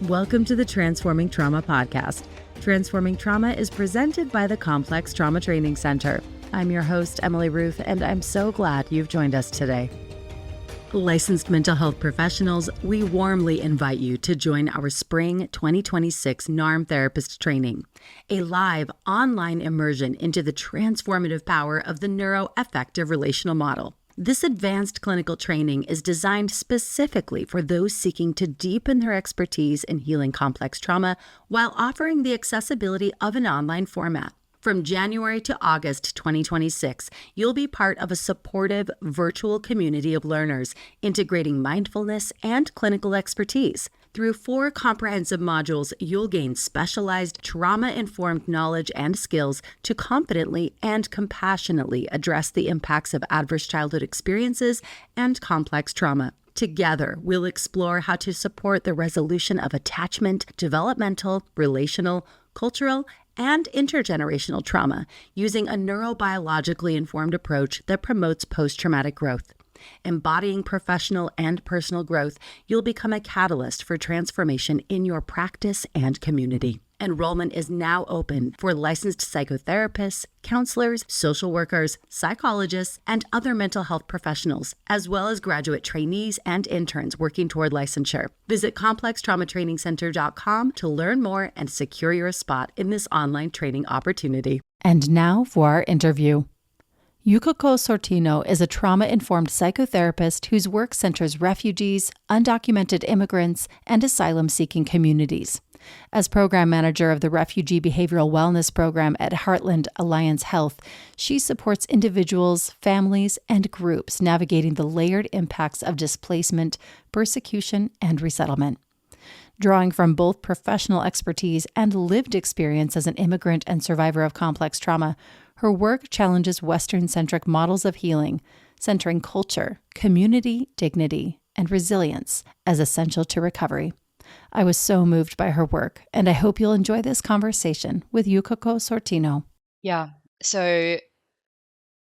Welcome to the Transforming Trauma podcast. Transforming Trauma is presented by the Complex Trauma Training Center. I'm your host, Emily Ruth, and I'm so glad you've joined us today. Licensed mental health professionals, we warmly invite you to join our Spring 2026 NARM Therapist Training, a live online immersion into the transformative power of the NeuroAffective Relational Model. This advanced clinical training is designed specifically for those seeking to deepen their expertise in healing complex trauma while offering the accessibility of an online format. From January to August 2026, you'll be part of a supportive virtual community of learners integrating mindfulness and clinical expertise. Through 4 comprehensive modules, you'll gain specialized trauma-informed knowledge and skills to confidently and compassionately address the impacts of adverse childhood experiences and complex trauma. Together, we'll explore how to support the resolution of attachment, developmental, relational, cultural, and intergenerational trauma using a neurobiologically informed approach that promotes post-traumatic growth. Embodying professional and personal growth, you'll become a catalyst for transformation in your practice and community. Enrollment is now open for licensed psychotherapists, counselors, social workers, psychologists, and other mental health professionals, as well as graduate trainees and interns working toward licensure. Visit complextraumatrainingcenter.com to learn more and secure your spot in this online training opportunity. And now for our interview. Yukako Sortino is a trauma-informed psychotherapist whose work centers refugees, undocumented immigrants, and asylum-seeking communities. As program manager of the Refugee Behavioral Wellness Program at Heartland Alliance Health, she supports individuals, families, and groups navigating the layered impacts of displacement, persecution, and resettlement. Drawing from both professional expertise and lived experience as an immigrant and survivor of complex trauma, her work challenges Western-centric models of healing, centering culture, community, dignity, and resilience as essential to recovery. I was so moved by her work, and I hope you'll enjoy this conversation with Yukako Sortino. Yeah, so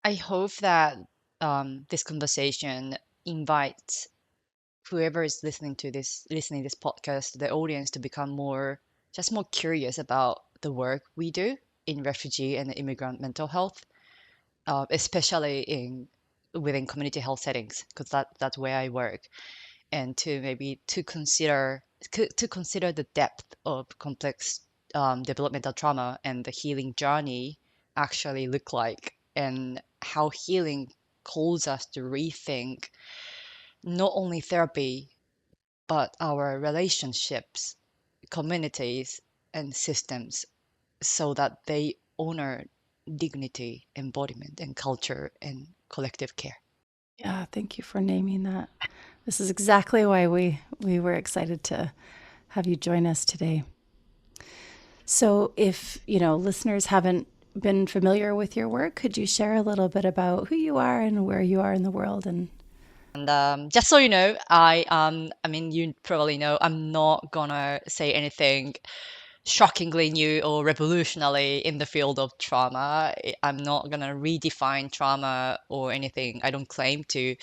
I hope that this conversation invites whoever is listening this podcast, the audience, to become more curious about the work we do in refugee and immigrant mental health, especially within community health settings, because that's where I work, and to consider the depth of complex developmental trauma and the healing journey actually look like, and how healing calls us to rethink not only therapy but our relationships, communities, and systems, so that they honor dignity, embodiment, and culture and collective care. Yeah, thank you for naming that. This is exactly why we were excited to have you join us today. So if, listeners haven't been familiar with your work, could you share a little bit about who you are and where you are in the world? And just so you know, you probably know, I'm not gonna say anything shockingly new or revolutionary in the field of trauma. I'm not gonna redefine trauma or anything. I don't claim to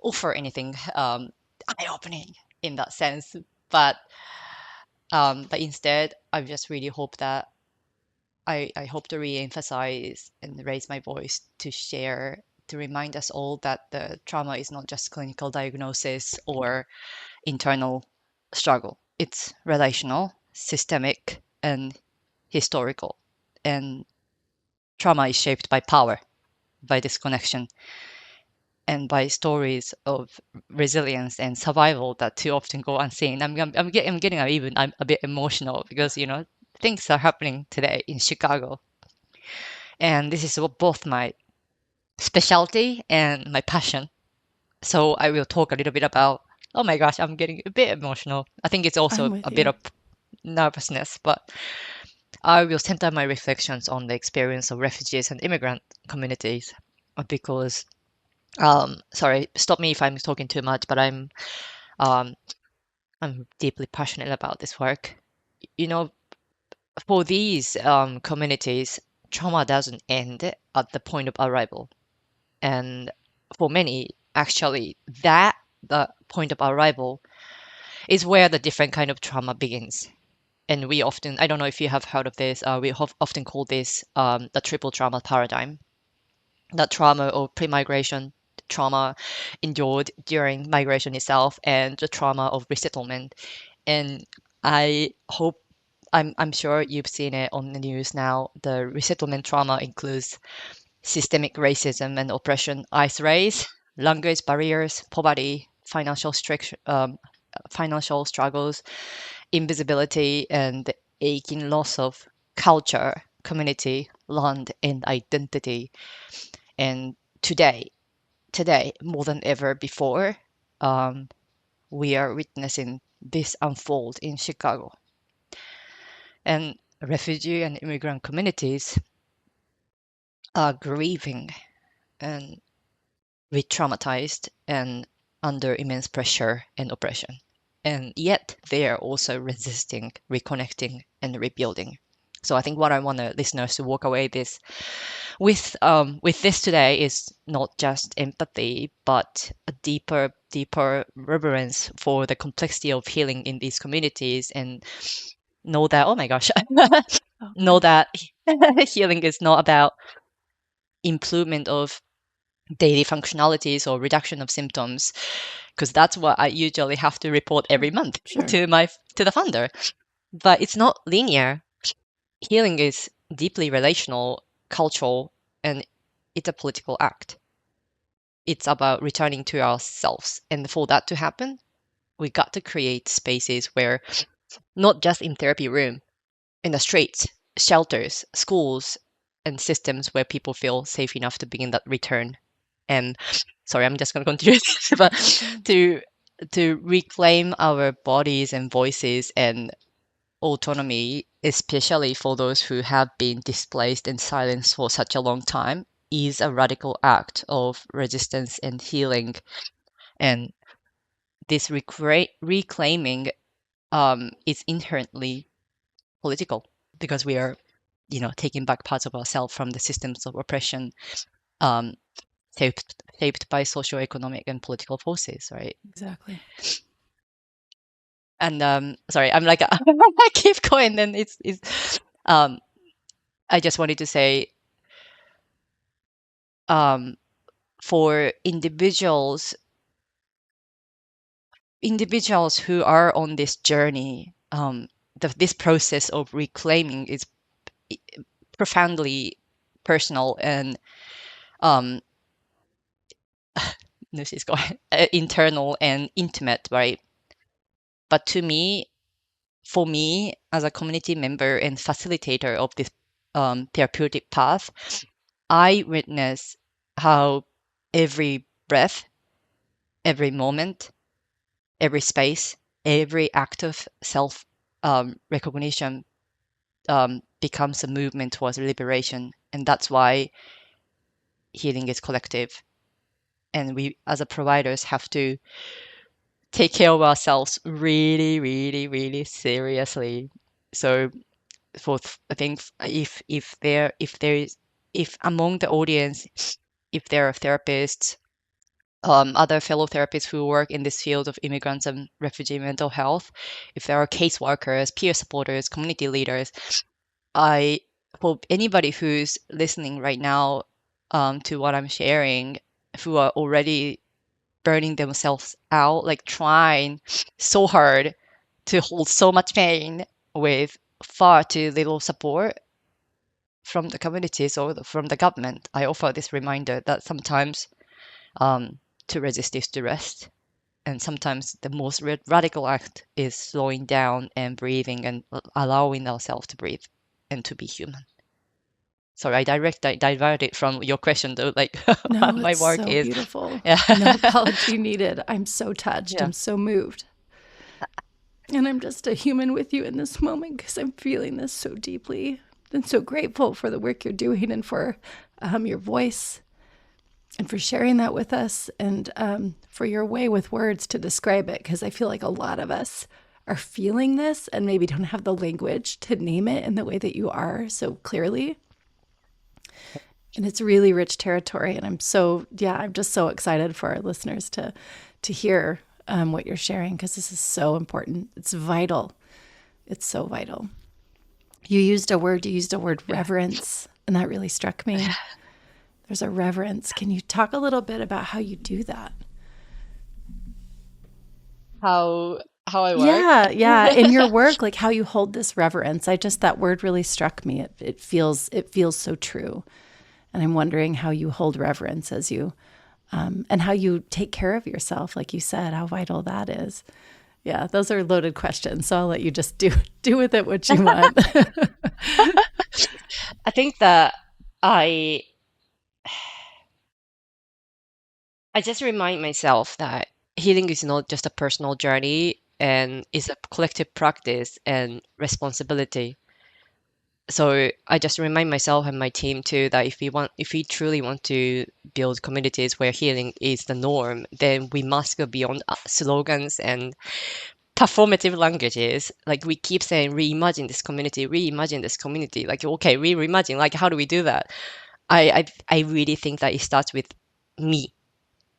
offer anything eye-opening in that sense, but instead, I just really hope that I hope to re-emphasize and raise my voice to share, to remind us all that the trauma is not just clinical diagnosis or internal struggle. It's relational, systemic, and historical. And trauma is shaped by power, by disconnection, and by stories of resilience and survival that too often go unseen. I'm a bit emotional because things are happening today in Chicago, and this is both my specialty and my passion. So I will talk a little bit about. Oh my gosh, I'm getting a bit emotional. I think it's also a bit of nervousness, but I will center my reflections on the experience of refugees and immigrant communities because sorry, stop me if I'm talking too much, but I'm deeply passionate about this work. For these communities, trauma doesn't end at the point of arrival. And for many, actually, the point of arrival is where the different kind of trauma begins. And we often, I don't know if you have heard of this, we often call this the triple trauma paradigm. That trauma or pre-migration trauma endured during migration itself, and the trauma of resettlement. And I hope, I'm sure you've seen it on the news now. The resettlement trauma includes systemic racism and oppression, ice race, language barriers, poverty, financial struggles, invisibility, and the aching loss of culture, community, land, and identity. And today, more than ever before, um, we are witnessing this unfold in Chicago. And refugee and immigrant communities are grieving and re-traumatized and under immense pressure and oppression. And yet they are also resisting, reconnecting, and rebuilding. So I think what I want the listeners to walk away with this today is not just empathy, but a deeper reverence for the complexity of healing in these communities, and know that, oh my gosh, know that healing is not about improvement of daily functionalities or reduction of symptoms, because that's what I usually have to report every month to the funder. But it's not linear. Healing is deeply relational, cultural, and it's a political act. It's about returning to ourselves. And for that to happen, we got to create spaces where, not just in therapy room, in the streets, shelters, schools, and systems where people feel safe enough to begin that return. And sorry, I'm just going to continue this, but to reclaim our bodies and voices and autonomy, especially for those who have been displaced and silenced for such a long time, is a radical act of resistance and healing. And this reclaiming is inherently political, because we are, taking back parts of ourselves from the systems of oppression, um, shaped by socioeconomic and political forces, right? Exactly. And sorry, I'm like I keep going. Then I just wanted to say, for individuals who are on this journey, this process of reclaiming is profoundly personal and this is going internal and intimate, right? But for me, as a community member and facilitator of this therapeutic path, I witness how every breath, every moment, every space, every act of self recognition becomes a movement towards liberation. And that's why healing is collective. And we, as a providers, have to take care of ourselves really, really, really seriously. So I think if among the audience, if there are therapists, other fellow therapists who work in this field of immigrants and refugee mental health, if there are caseworkers, peer supporters, community leaders, I hope anybody who's listening right now to what I'm sharing, who are already burning themselves out, like trying so hard to hold so much pain with far too little support from the communities or from the government, I offer this reminder that sometimes to resist is to rest. And sometimes the most radical act is slowing down and breathing and allowing ourselves to breathe and to be human. Sorry, I diverted from your question though, like No, my it's work so is. beautiful. Yeah. No apology needed. I'm so touched. Yeah. I'm so moved. And I'm just a human with you in this moment because I'm feeling this so deeply and so grateful for the work you're doing and for your voice and for sharing that with us and for your way with words to describe it, because I feel like a lot of us are feeling this and maybe don't have the language to name it in the way that you are so clearly. And it's really rich territory. And I'm just so excited for our listeners to hear what you're sharing, because this is so important. It's vital. It's so vital. You used a word reverence, and that really struck me. There's a reverence. Can you talk a little bit about how you do that? How I work? Yeah. In your work, like how you hold this reverence. That word really struck me. It feels so true. And I'm wondering how you hold reverence as you, and how you take care of yourself, like you said, how vital that is. Yeah, those are loaded questions. So I'll let you just do with it what you want. I think that I just remind myself that healing is not just a personal journey and is a collective practice and responsibility. So I just remind myself and my team too that if we truly want to build communities where healing is the norm, then we must go beyond slogans and performative languages. Like we keep saying, reimagine this community, reimagine this community. Like, okay, reimagine. Like, how do we do that? I really think that it starts with me,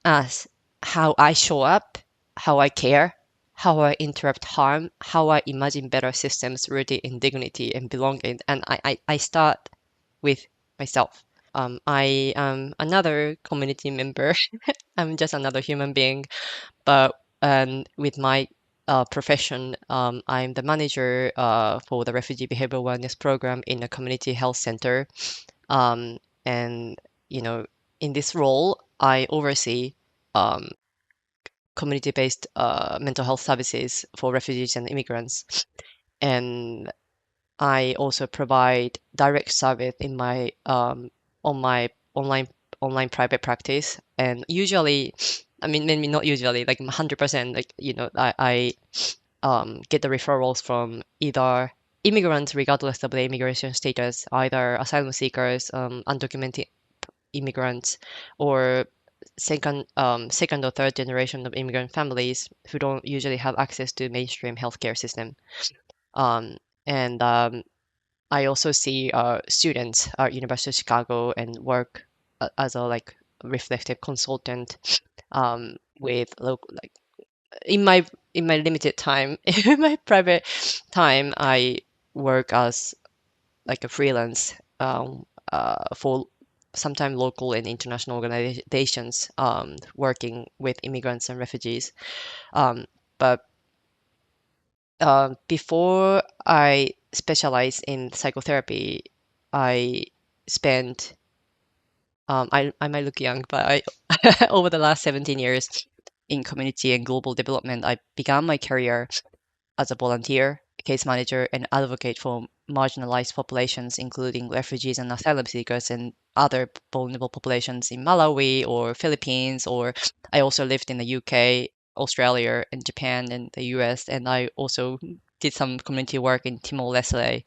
as how I show up, how I care, how I interrupt harm, how I imagine better systems rooted in dignity and belonging. And I start with myself. I am another community member. I'm just another human being, but with my profession, I'm the manager for the Refugee Behavioral Wellness Program in a community health center. And, you know, in this role, I oversee um, community-based mental health services for refugees and immigrants. And I also provide direct service in my on my online private practice. And usually, I mean, maybe not usually, like 100%, like, I get the referrals from either immigrants, regardless of the immigration status, either asylum seekers, undocumented immigrants, or second or third generation of immigrant families who don't usually have access to mainstream healthcare system. Um, and I also see students at University of Chicago and work as a like reflective consultant with local, like in my limited time, in my private time, I work as like a freelance for sometimes local and international organizations working with immigrants and refugees. But before I specialized in psychotherapy, I spent I might look young, but I over the last 17 years in community and global development, I began my career as a volunteer, case manager, and advocate for marginalized populations, including refugees and asylum seekers and other vulnerable populations in Malawi or Philippines. Or I also lived in the UK, Australia, and Japan, and the US, and I also did some community work in Timor-Leste.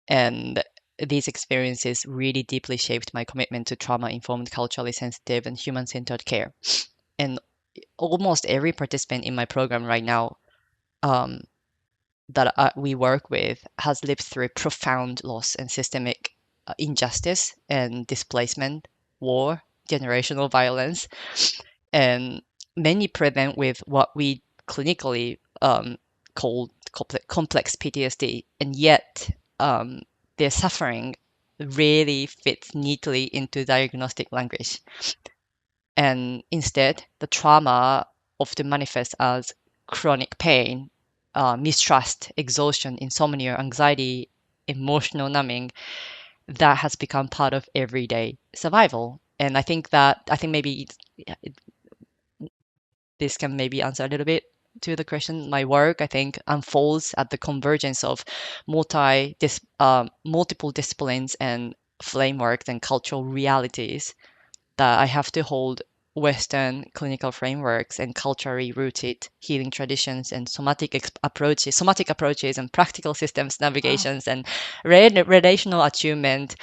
And these experiences really deeply shaped my commitment to trauma-informed, culturally sensitive, and human-centered care. And almost every participant in my program right now um, that we work with has lived through profound loss and systemic injustice and displacement, war, generational violence, and many present with what we clinically call complex PTSD, and yet their suffering really fits neatly into diagnostic language. And instead, the trauma often manifests as chronic pain, mistrust, exhaustion, insomnia, anxiety, emotional numbing that has become part of everyday survival. And I think maybe this can maybe answer a little bit to the question. My work, I think, unfolds at the convergence of multiple disciplines and frameworks and cultural realities that I have to hold Western clinical frameworks and culturally rooted healing traditions and somatic approaches and practical systems navigations and relational attunement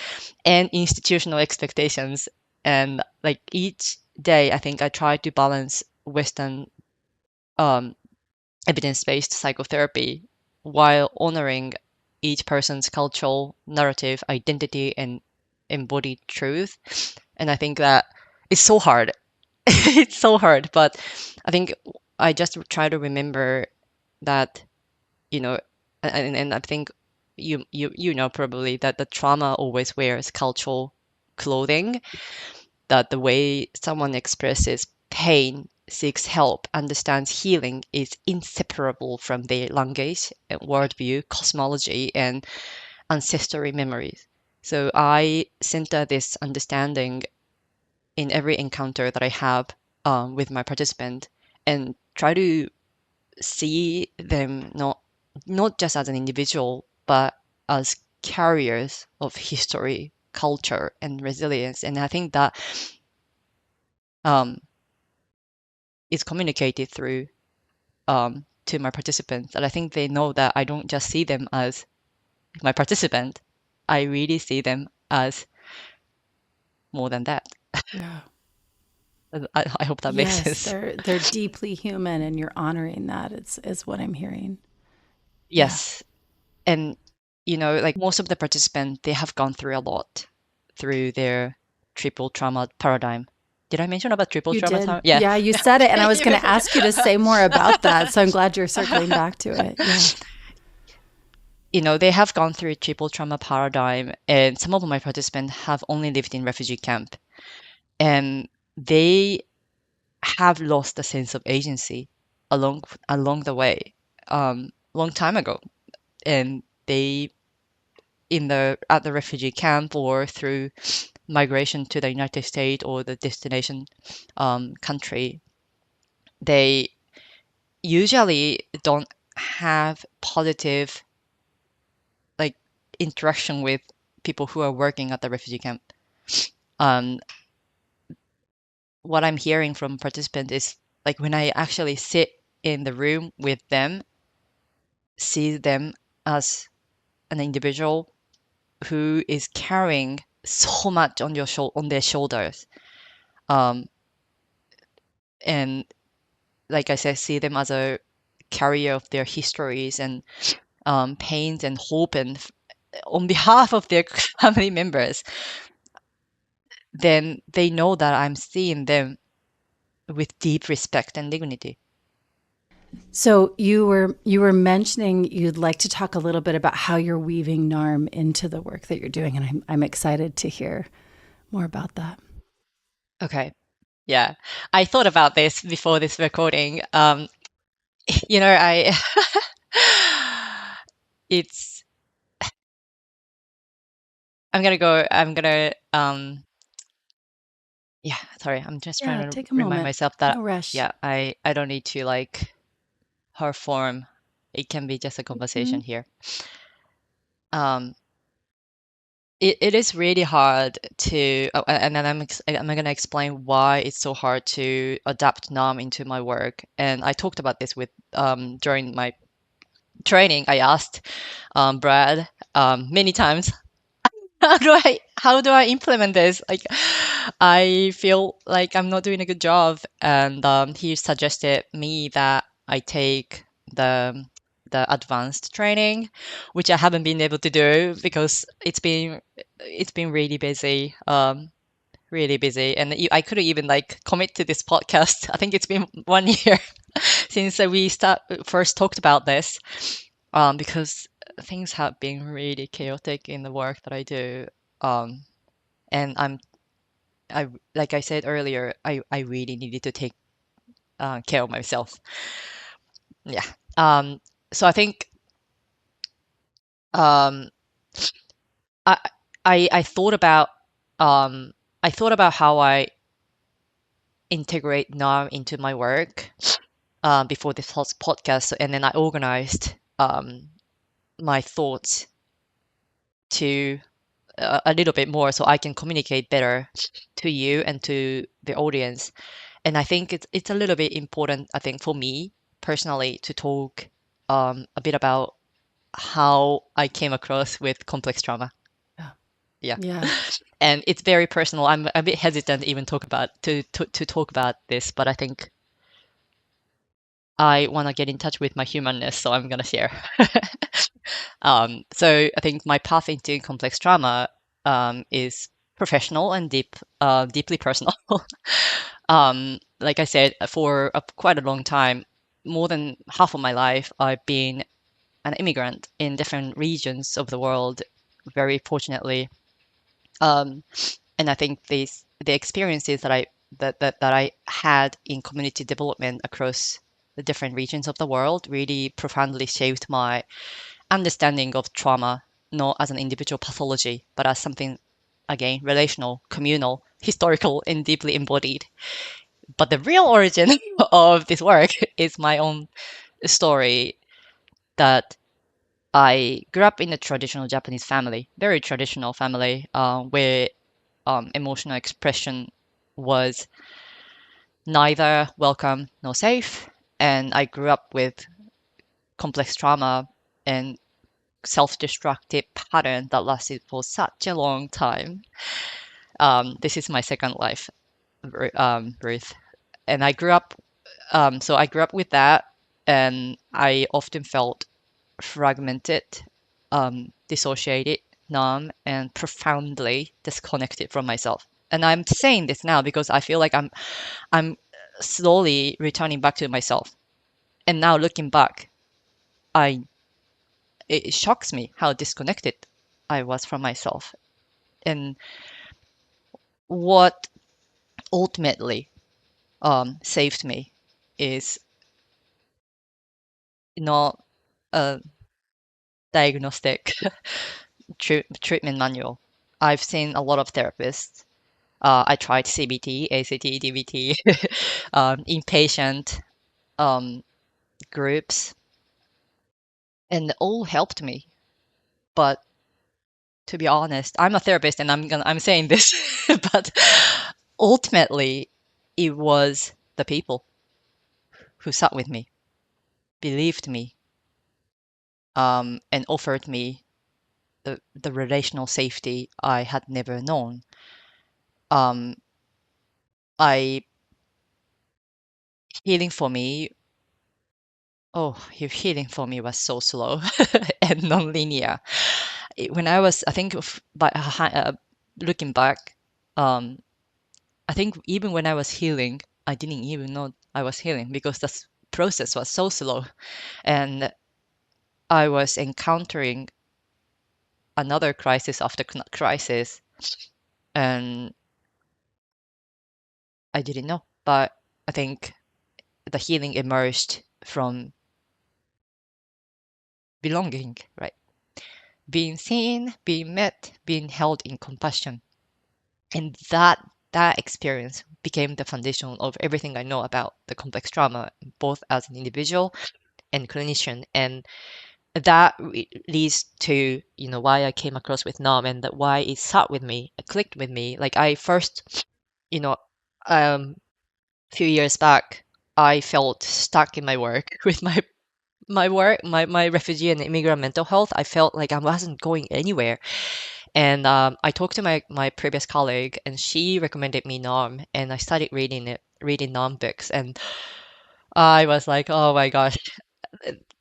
and institutional expectations. And like each day, I think I try to balance Western um, evidence-based psychotherapy while honoring each person's cultural narrative, identity, and embodied truth. And I think that it's so hard. It's so hard, but I think I just try to remember that, and I think you know probably that the trauma always wears cultural clothing, that the way someone expresses pain, seeks help, understands healing is inseparable from their language, worldview, cosmology, and ancestry memories. So I center this understanding in every encounter that I have with my participant, and try to see them not just as an individual, but as carriers of history, culture, and resilience. And I think that um, is communicated through to my participants. And I think they know that I don't just see them as my participant. I really see them as more than that. Yeah. I hope that makes Yes, sense. they're deeply human, and you're honoring that. Is what I'm hearing. Yeah. Yes. And, like most of the participants, they have gone through a lot through their triple trauma paradigm. Did I mention about triple You trauma? did. Yeah. Yeah, you said it, and I was You going to mentioned ask you to say more about that. So I'm glad you're circling back to it. Yeah. They have gone through a triple trauma paradigm, and some of my participants have only lived in refugee camp, and they have lost the sense of agency along the way, long time ago, and they at the refugee camp or through migration to the United States or the destination country, they usually don't have positive like interaction with people who are working at the refugee camp. Um, what I'm hearing from participants is like when I actually sit in the room with them, see them as an individual who is carrying so much on their shoulders, um, and like I said, see them as a carrier of their histories and pains and hope, and on behalf of their family members, then they know that I'm seeing them with deep respect and dignity. So you were mentioning you'd like to talk a little bit about how you're weaving NARM into the work that you're doing, and I'm excited to hear more about that. Okay. Yeah. I thought about this before this recording. I it's I'm gonna yeah, sorry. I'm just trying Yeah, to take a remind moment. myself that No rush. yeah, I don't need to like perform. It can be just a Hmm. conversation here. Um it is really hard to, and then I'm going to explain why it's so hard to adapt NAM into my work. And I talked about this with during my training. I asked Brad many times, how do I implement this? Like, I feel like I'm not doing a good job, and he suggested me that I take the advanced training, which I haven't been able to do because it's been really busy, and I couldn't even like commit to this podcast. I think it's been 1 year since first talked about this, because things have been really chaotic in the work that I do. Um, and I like I said earlier, I really needed to take care of myself. Yeah. So I think um, I I thought about how I integrate NARM into my work before this podcast, and then I organized my thoughts to a little bit more so I can communicate better to you and to the audience. And I think it's a little bit important, I think, for me personally to talk a bit about how I came across with complex trauma. Yeah. Yeah. Yeah. And it's very personal. I'm a bit hesitant to even to talk about this, but I think I want to get in touch with my humanness, so I'm gonna share. So I think my path into complex trauma is professional and deeply personal. Like I said, for quite a long time, more than half of my life, I've been an immigrant in different regions of the world, very fortunately. And I think the experiences that I had in community development across the different regions of the world really profoundly shaped my understanding of trauma, not as an individual pathology, but as something, again, relational, communal, historical, and deeply embodied. But the real origin of this work is my own story, that I grew up in a traditional Japanese family, very traditional family, where emotional expression was neither welcome nor safe. And I grew up with complex trauma and self-destructive pattern that lasted for such a long time. This is my second life, Ruth. And I grew up with that, and I often felt fragmented, dissociated, numb, and profoundly disconnected from myself. And I'm saying this now because I feel like I'm slowly returning back to myself. And now looking back, I it shocks me how disconnected I was from myself. And what ultimately saved me is not a diagnostic treatment manual. I've seen a lot of therapists. I tried CBT, ACT, DBT, inpatient groups, and they all helped me. But to be honest, I'm a therapist, and I'm saying this, but ultimately, it was the people who sat with me, believed me, and offered me the relational safety I had never known. Um, I healing for me. Oh, healing for me was so slow and nonlinear. When I was, I think, looking back, um, I think even when I was healing, I didn't even know I was healing because the process was so slow, and I was encountering another crisis after crisis, and I didn't know. But I think the healing emerged from belonging, right? Being seen, being met, being held in compassion. And that experience became the foundation of everything I know about the complex trauma, both as an individual and clinician. And that leads to, why I came across with NARM, and that why it sat with me, it clicked with me. Like I first, you know, few years back, I felt stuck in my work with my work, my refugee and immigrant mental health. I felt like I wasn't going anywhere. And I talked to my previous colleague, and she recommended me NARM, and I started reading NARM books, and I was like, oh my gosh,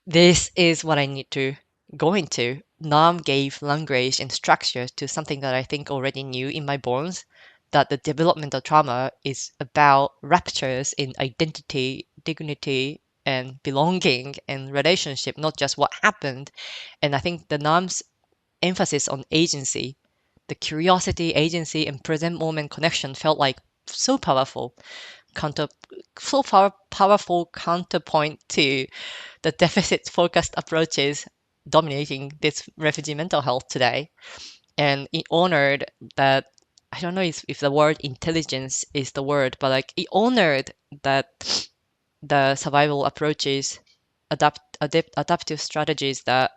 this is what I need to go into. NARM gave language and structure to something that I think already knew in my bones, that the developmental trauma is about ruptures in identity, dignity, and belonging and relationship, not just what happened. And I think the NARM's emphasis on agency, the curiosity, agency, and present moment connection felt like so powerful, counter, powerful counterpoint to the deficit-focused approaches dominating this refugee mental health today. And it honored that, I don't know if the word intelligence is the word, but like it honored that the survival approaches, adaptive strategies that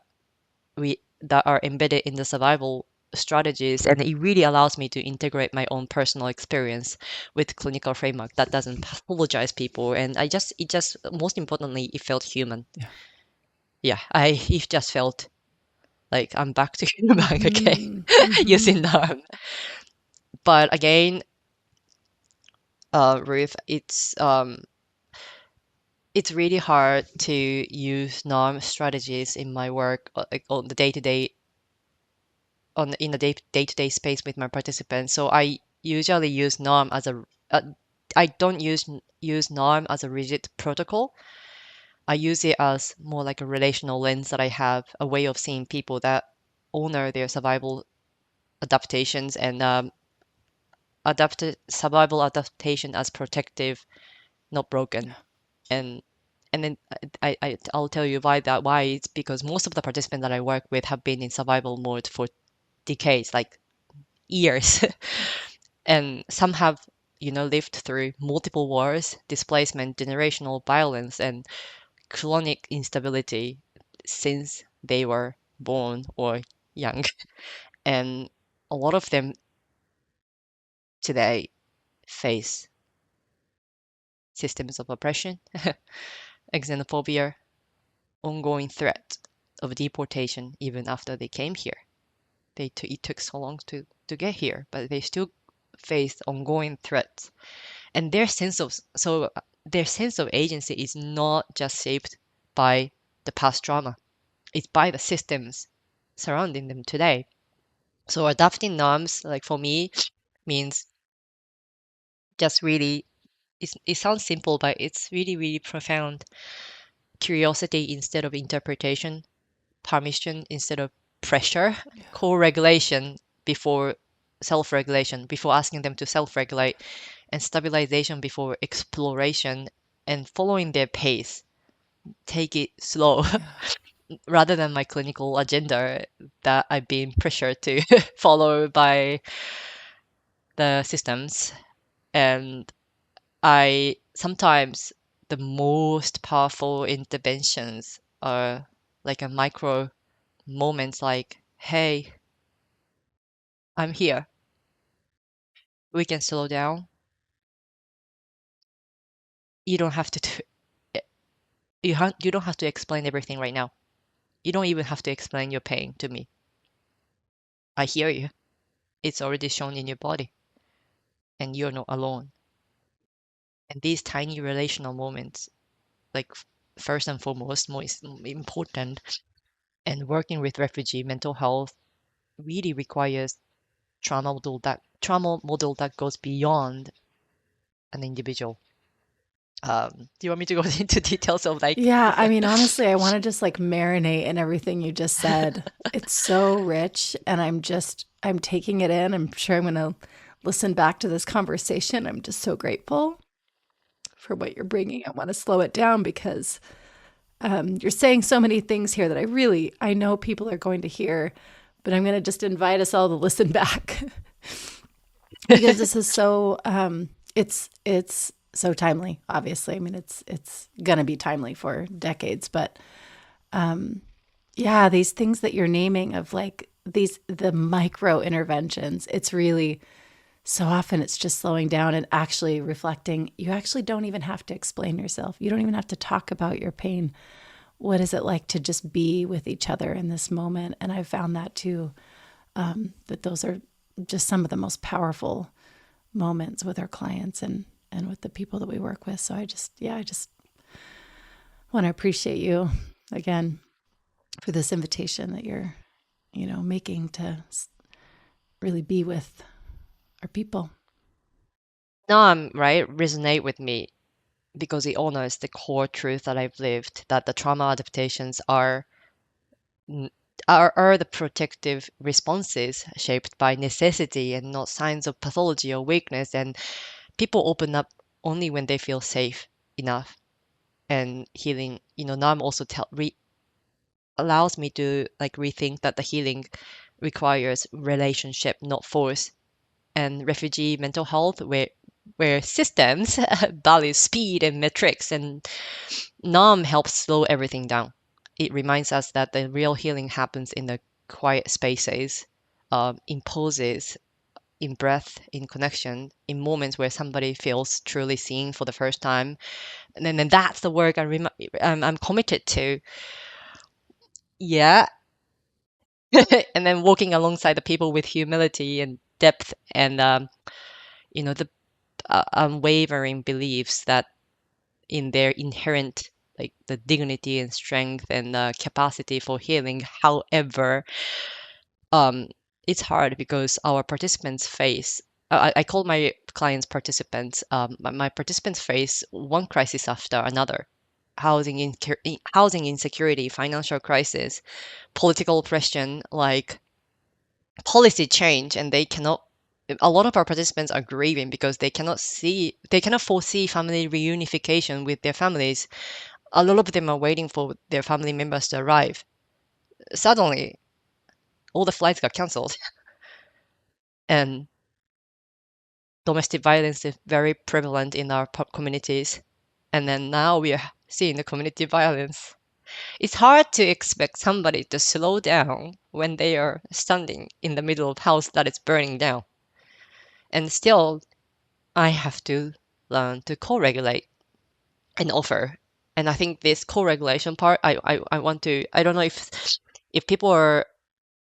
are embedded in the survival strategies, and it really allows me to integrate my own personal experience with clinical framework that doesn't pathologize people. And it just most importantly, it felt human. Yeah, it just felt like I'm back to back again using NARM. But again, Ruth, it's really hard to use NARM strategies in my work, like on the day-to-day in the day-to-day space with my participants. So I usually use I don't use NARM as a rigid protocol. I use it as more like a relational lens that I have, a way of seeing people that honor their survival adaptations and survival adaptation as protective, not broken. And then I'll tell you why it's because most of the participants that I work with have been in survival mode for decades, like years. And some have, lived through multiple wars, displacement, generational violence, and chronic instability since they were born or young. And a lot of them today face systems of oppression, xenophobia, ongoing threat of deportation even after they came here. It took so long to get here, but they still face ongoing threats. And their sense of agency is not just shaped by the past trauma. It's by the systems surrounding them today. So adapting norms, like for me, means just really it sounds simple, but it's really, really profound. Curiosity instead of interpretation, permission instead of pressure, co-regulation before self-regulation, before asking them to self-regulate, and stabilization before exploration, and following their pace. Take it slow rather than my clinical agenda that I've been pressured to follow by the systems. And I sometimes the most powerful interventions are like a micro moments like, hey, I'm here. We can slow down. You don't have to you don't have to explain everything right now. You don't even have to explain your pain to me. I hear you. It's already shown in your body, and you're not alone. And these tiny relational moments, like first and foremost, most important, and working with refugee mental health really requires trauma model that goes beyond an individual. Do you want me to go into details of like? Yeah, I mean, honestly, I want to just like marinate in everything you just said. It's so rich, and I'm taking it in. I'm sure I'm going to listen back to this conversation. I'm just so grateful for what you're bringing. I want to slow it down because you're saying so many things here that I know people are going to hear, but I'm going to just invite us all to listen back because this is so, it's so timely, obviously. I mean, it's going to be timely for decades, but yeah, these things that you're naming of like the micro interventions, it's really, so often it's just slowing down and actually reflecting. You actually don't even have to explain yourself. You don't even have to talk about your pain. What is it like to just be with each other in this moment? And I've found that too, that those are just some of the most powerful moments with our clients and with the people that we work with. So I just want to appreciate you again for this invitation that you're, making to really be with our people. NARM, right, resonate with me because it honors the core truth that I've lived, that the trauma adaptations are the protective responses shaped by necessity and not signs of pathology or weakness. And people open up only when they feel safe enough. And healing, NARM also allows me to like rethink that the healing requires relationship, not force. And refugee mental health, where systems value speed and metrics, and NARM helps slow everything down. It reminds us that the real healing happens in the quiet spaces, in pauses, in breath, in connection, in moments where somebody feels truly seen for the first time. And then that's the work I'm committed to. Yeah. And then walking alongside the people with humility and depth and, the unwavering beliefs that in their inherent like the dignity and strength and the capacity for healing. However, it's hard because our participants face I call my clients participants. My participants face one crisis after another. housing insecurity, financial crisis, political oppression, like policy change, and they cannot. A lot of our participants are grieving because they cannot foresee family reunification with their families. A lot of them are waiting for their family members to arrive. Suddenly, all the flights got cancelled, and domestic violence is very prevalent in our communities. And then now we are seeing the community violence. It's hard to expect somebody to slow down when they are standing in the middle of a house that is burning down. And still, I have to learn to co-regulate and offer. And I think this co-regulation part, I want to, I don't know if people are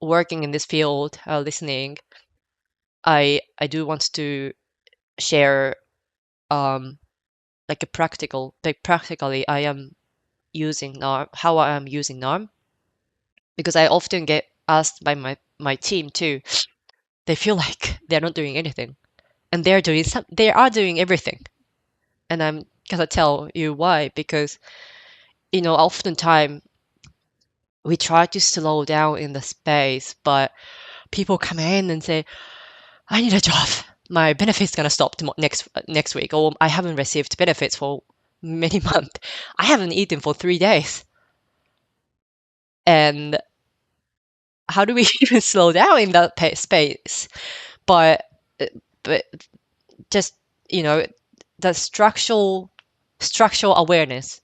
working in this field, listening, I do want to share like practically I am using NARM, how I am using NARM, because I often get asked by my team too. They feel like they're not doing anything, and they are doing everything, and I'm gonna tell you why. Because oftentimes we try to slow down in the space, but people come in and say, "I need a job. My benefits gonna stop next week, or I haven't received benefits for many months. I haven't eaten for 3 days." And how do we even slow down in that space? But but just the structural awareness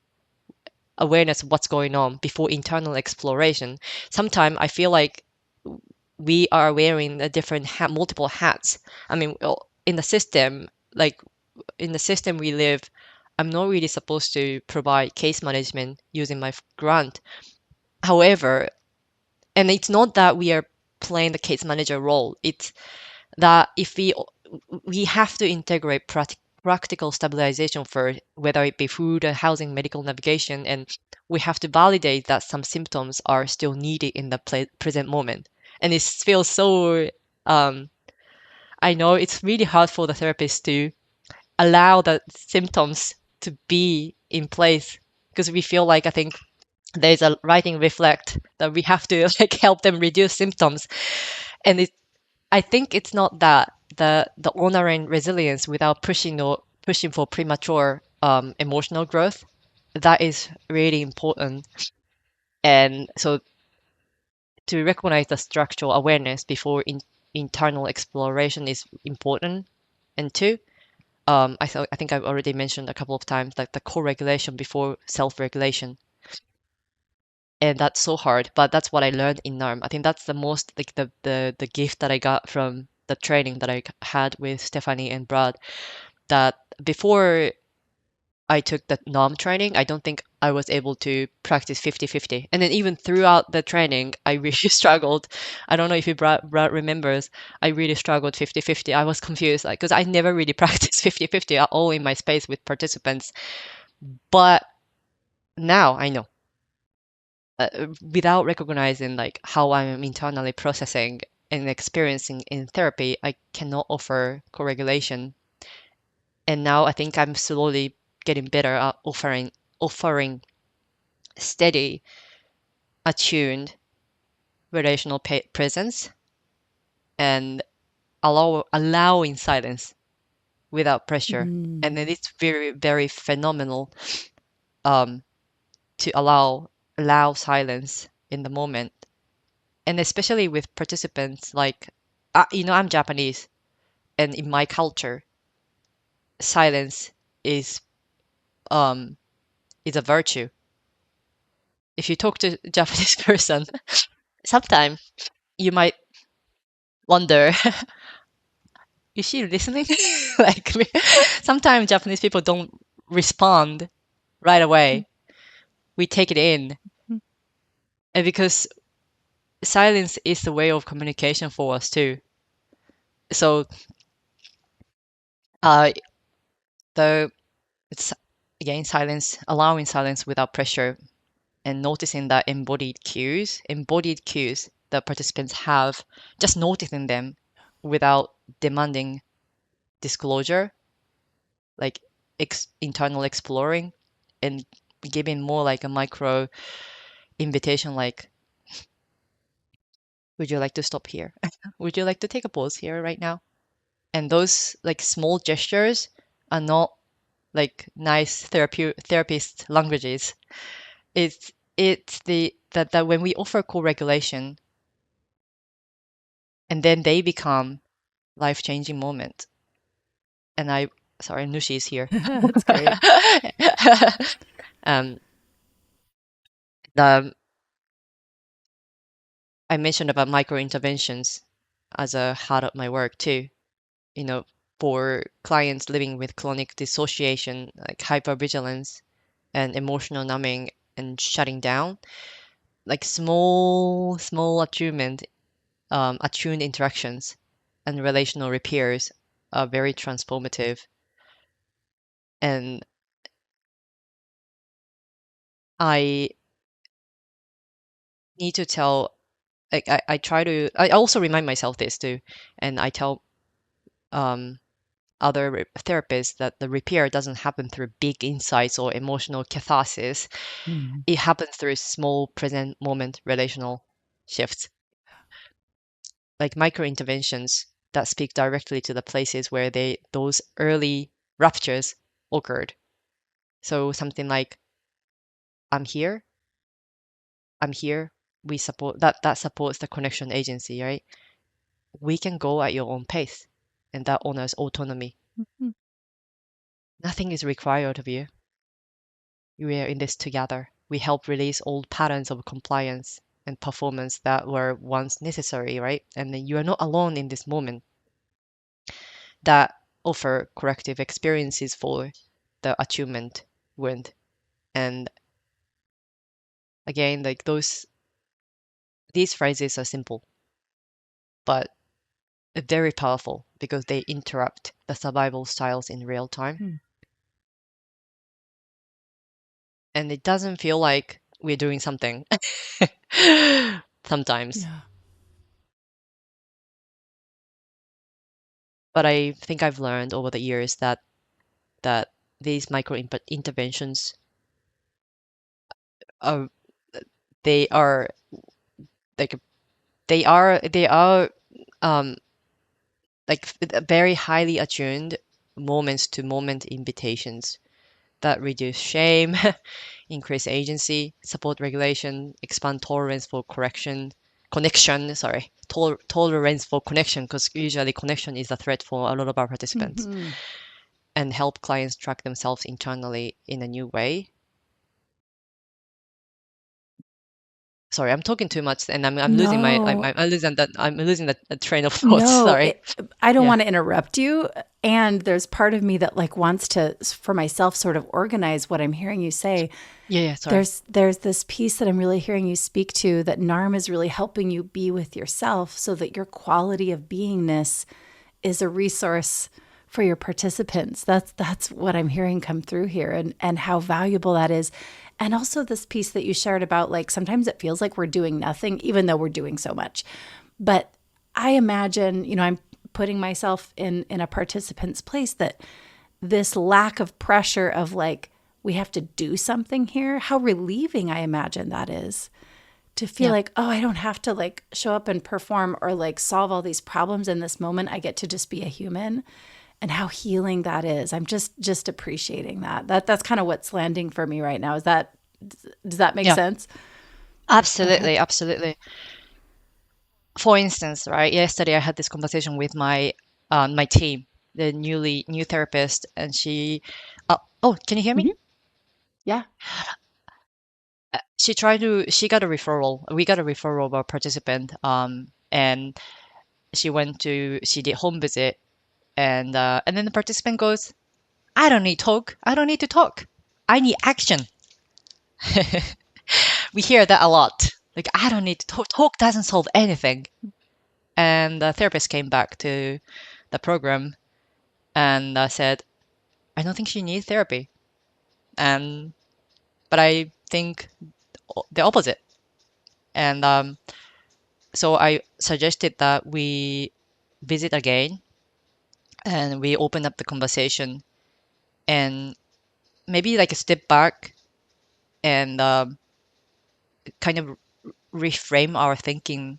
of what's going on before internal exploration. Sometimes I feel like we are wearing a different multiple hats. I mean, in the system, like in the system we live, I'm not really supposed to provide case management using my grant. However, and it's not that we are playing the case manager role. It's that if we have to integrate practical stabilization first, whether it be food, housing, medical navigation, and we have to validate that some symptoms are still needed in the present moment. And it feels so. I know it's really hard for the therapist to allow the symptoms to be in place, because we feel like, I think there's a writing reflect that we have to like help them reduce symptoms. And I think it's not that the honoring resilience without pushing for premature emotional growth, that is really important. And so to recognize the structural awareness before internal exploration is important. And two, I think I've already mentioned a couple of times, like the co-regulation before self-regulation. And that's so hard, but that's what I learned in NARM. I think that's the most, like the gift that I got from the training that I had with Stephanie and Brad, that before I took the NARM training, I don't think I was able to practice 50-50. And then even throughout the training, I really struggled. I don't know if Brad remembers, I really struggled 50-50. I was confused, like, because I never really practiced 50-50 at all in my space with participants. But now I know. Without recognizing like how I'm internally processing and experiencing in therapy, I cannot offer co-regulation. And now I think I'm slowly getting better at offering steady, attuned relational presence, and allowing silence without pressure. And then it's very, very phenomenal to allow silence in the moment. And especially with participants, like, I'm Japanese, and in my culture, silence is a virtue. If you talk to a Japanese person, sometimes you might wonder, is she listening? Like, sometimes Japanese people don't respond right away. We take it in. And because silence is the way of communication for us too. So it's again silence, allowing silence without pressure, and noticing that embodied cues that participants have, just noticing them without demanding disclosure, like internal exploring, and giving more like a micro invitation, like, would you like to stop here? Would you like to take a pause here right now? And those like small gestures are not like nice therapist languages. It's that when we offer co-regulation and then they become life-changing moment. And sorry, Nushi is here. That's great. um, the I mentioned about micro interventions as a heart of my work too. You know, for clients living with chronic dissociation, like hypervigilance and emotional numbing and shutting down, like small attunement, attuned interactions and relational repairs are very transformative. And I need to tell, like I also remind myself this too, and I tell um other therapists that the repair doesn't happen through big insights or emotional catharsis. Mm. It happens through small present moment relational shifts, like micro interventions that speak directly to the places where those early ruptures occurred. So something like, I'm here, I'm here. We support that supports the connection agency, right? We can go at your own pace, and that honors autonomy. Mhm. Nothing is required of you. We are in this together. We help release old patterns of compliance and performance that were once necessary, right? And then you are not alone in this moment. That offer corrective experiences for the attunement wound. And again, like these phrases are simple, but very powerful because they interrupt the survival styles in real time. Hmm. And it doesn't feel like we're doing something sometimes. Yeah. But I think I've learned over the years that these micro interventions are they are like they are um like very highly attuned moments to moment invitations that reduce shame, increase agency, support regulation, expand tolerance for connection, sorry, tolerance for connection, because usually connection is a threat for a lot of our participants, Mhm. and help clients track themselves internally in a new way. Sorry, I'm talking too much, and I'm losing my No, I'm losing the train of thoughts. no, Sorry. I don't Yeah. want to interrupt you. And there's part of me that like wants to, for myself, sort of organize what I'm hearing you say. Yeah, sorry. There's this piece that I'm really hearing you speak to, that NARM is really helping you be with yourself so that your quality of beingness is a resource for your participants. That's what I'm hearing come through here, and how valuable that is. And also this piece that you shared about, like, sometimes it feels like we're doing nothing even though we're doing so much. But I imagine, I'm putting myself in a participant's place, that this lack of pressure of like, we have to do something here, how relieving I imagine that is, to feel Yeah. like, oh, I don't have to like show up and perform or like solve all these problems in this moment. I get to just be a human, and how healing that is. I'm just appreciating that. That's kind of what's landing for me right now. Does that make Yeah. sense? Absolutely, Okay. absolutely. For instance, right, yesterday I had this conversation with my my team, the new therapist, and she oh, can you hear me? Mhm. Yeah. She got a referral. We got a referral of a participant, and she did home visit, and then the participant goes, I don't need talk. I don't need to talk. I need action. We hear that a lot. Like, I don't need to talk. Talk doesn't solve anything. And the therapist came back to the program and said, I don't think she needs therapy. And but I think the opposite. And so I suggested that we visit again and we open up the conversation and maybe like a step back and kind of reframe our thinking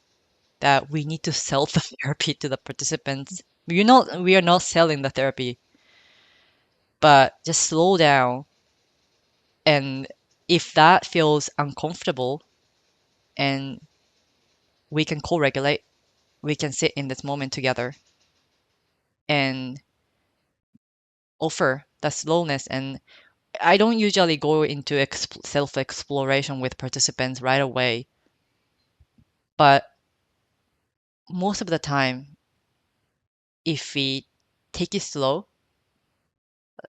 that we need to sell the therapy to the participants. We are not selling the therapy, but just slow down. And if that feels uncomfortable and we can co-regulate, we can sit in this moment together and offer the slowness. And I don't usually go into self-exploration with participants right away, but most of the time, if we take it slow,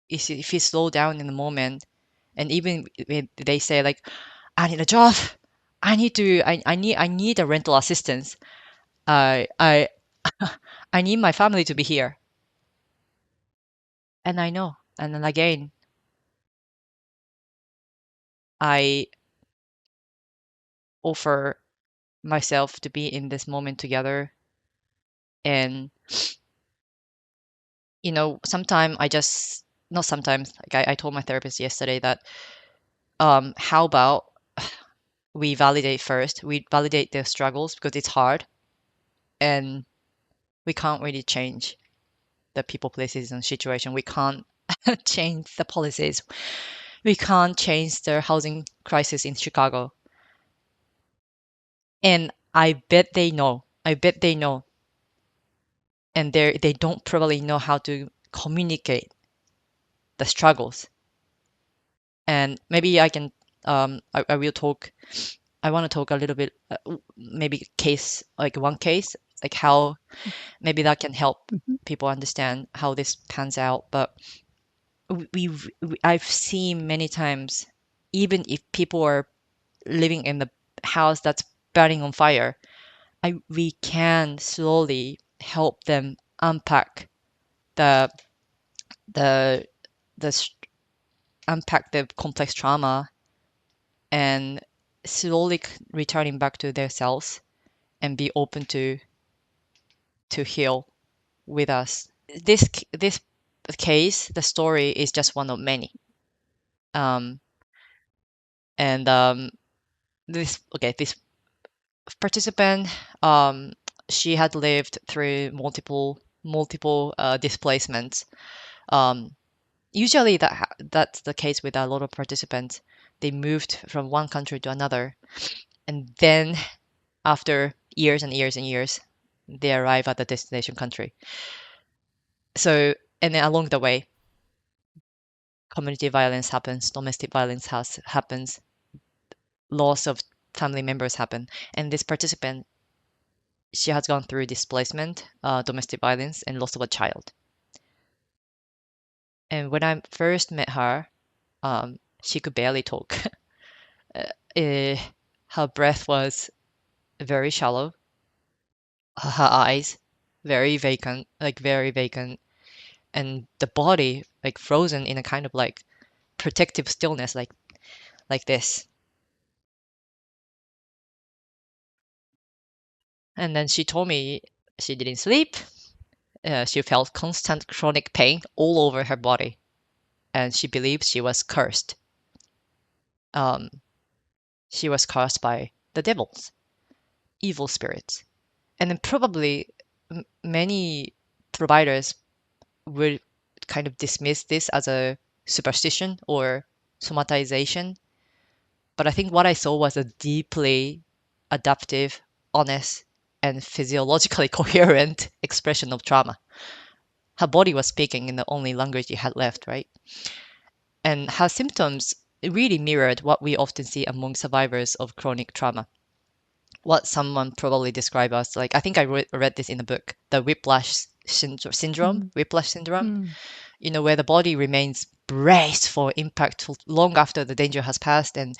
if we slow down in the moment, and even if they say like, I need a job, I need a rental assistance, I I need my family to be here, and I know, and then again, I offer myself to be in this moment together, and sometimes I just not sometimes like I told my therapist yesterday that how about we validate first, we validate their struggles because it's hard and we can't really change the people, places, and situation. We can't change the policies. We can't change the housing crisis in Chicago. And I bet they know. I bet they know. And they don't probably know how to communicate the struggles. And maybe I can I will talk. I want to talk a little bit, maybe case like one case, like how maybe that can help people understand how this pans out. But I've seen many times, even if people are living in the house that's burning on fire, we can slowly help them unpack the the the unpack the complex trauma and slowly returning back to their selves and be open to heal with us. This case, the story is just one of many. Um, and this participant, she had lived through multiple displacements. Um, Usually that's the case with a lot of participants. They moved from one country to another, and then after years and years and years, they arrive at the destination country. So, and then along the way, community violence happens, domestic violence happens, loss of family members happen, and this participant, she has gone through displacement, domestic violence, and loss of a child. And when I first met her, she could barely talk. Her breath was very shallow. Her eyes very vacant, like very vacant, and the body like frozen in a kind of like protective stillness, like this. And then she told me she didn't sleep. She felt constant chronic pain all over her body, and she believed she was cursed. Um, she was cursed by the devils, evil spirits. And then probably many providers would kind of dismiss this as a superstition or somatization. But I think what I saw was a deeply adaptive, honest, and physiologically coherent expression of trauma. Her body was speaking in the only language she had left, right? And her symptoms really mirrored what we often see among survivors of chronic trauma. What someone probably described as like, I think I read this in a book, the whiplash syndrome, whiplash syndrome, where the body remains braced for impact long after the danger has passed, and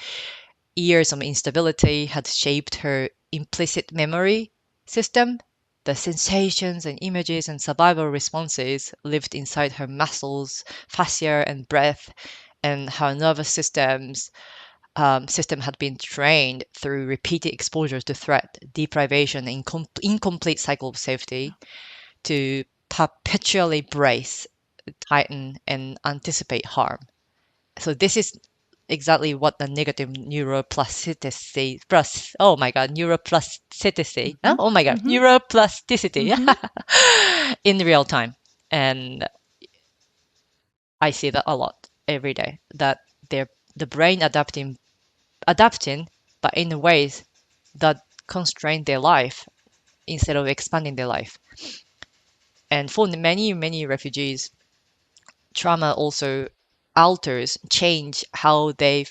years of instability had shaped her implicit memory system. The sensations and images and survival responses lived inside her muscles, fascia, and breath, and her nervous system had been trained through repeated exposure to threat, deprivation, and incomplete cycle of safety to perpetually brace, tighten, and anticipate harm. So this is exactly what the negative neuroplasticity plus oh my god neuroplasticity oh my god neuroplasticity in real time. And I see that a lot every day, that the brain adapting but in ways that constrain their life instead of expanding their life. And for many refugees, trauma also change how their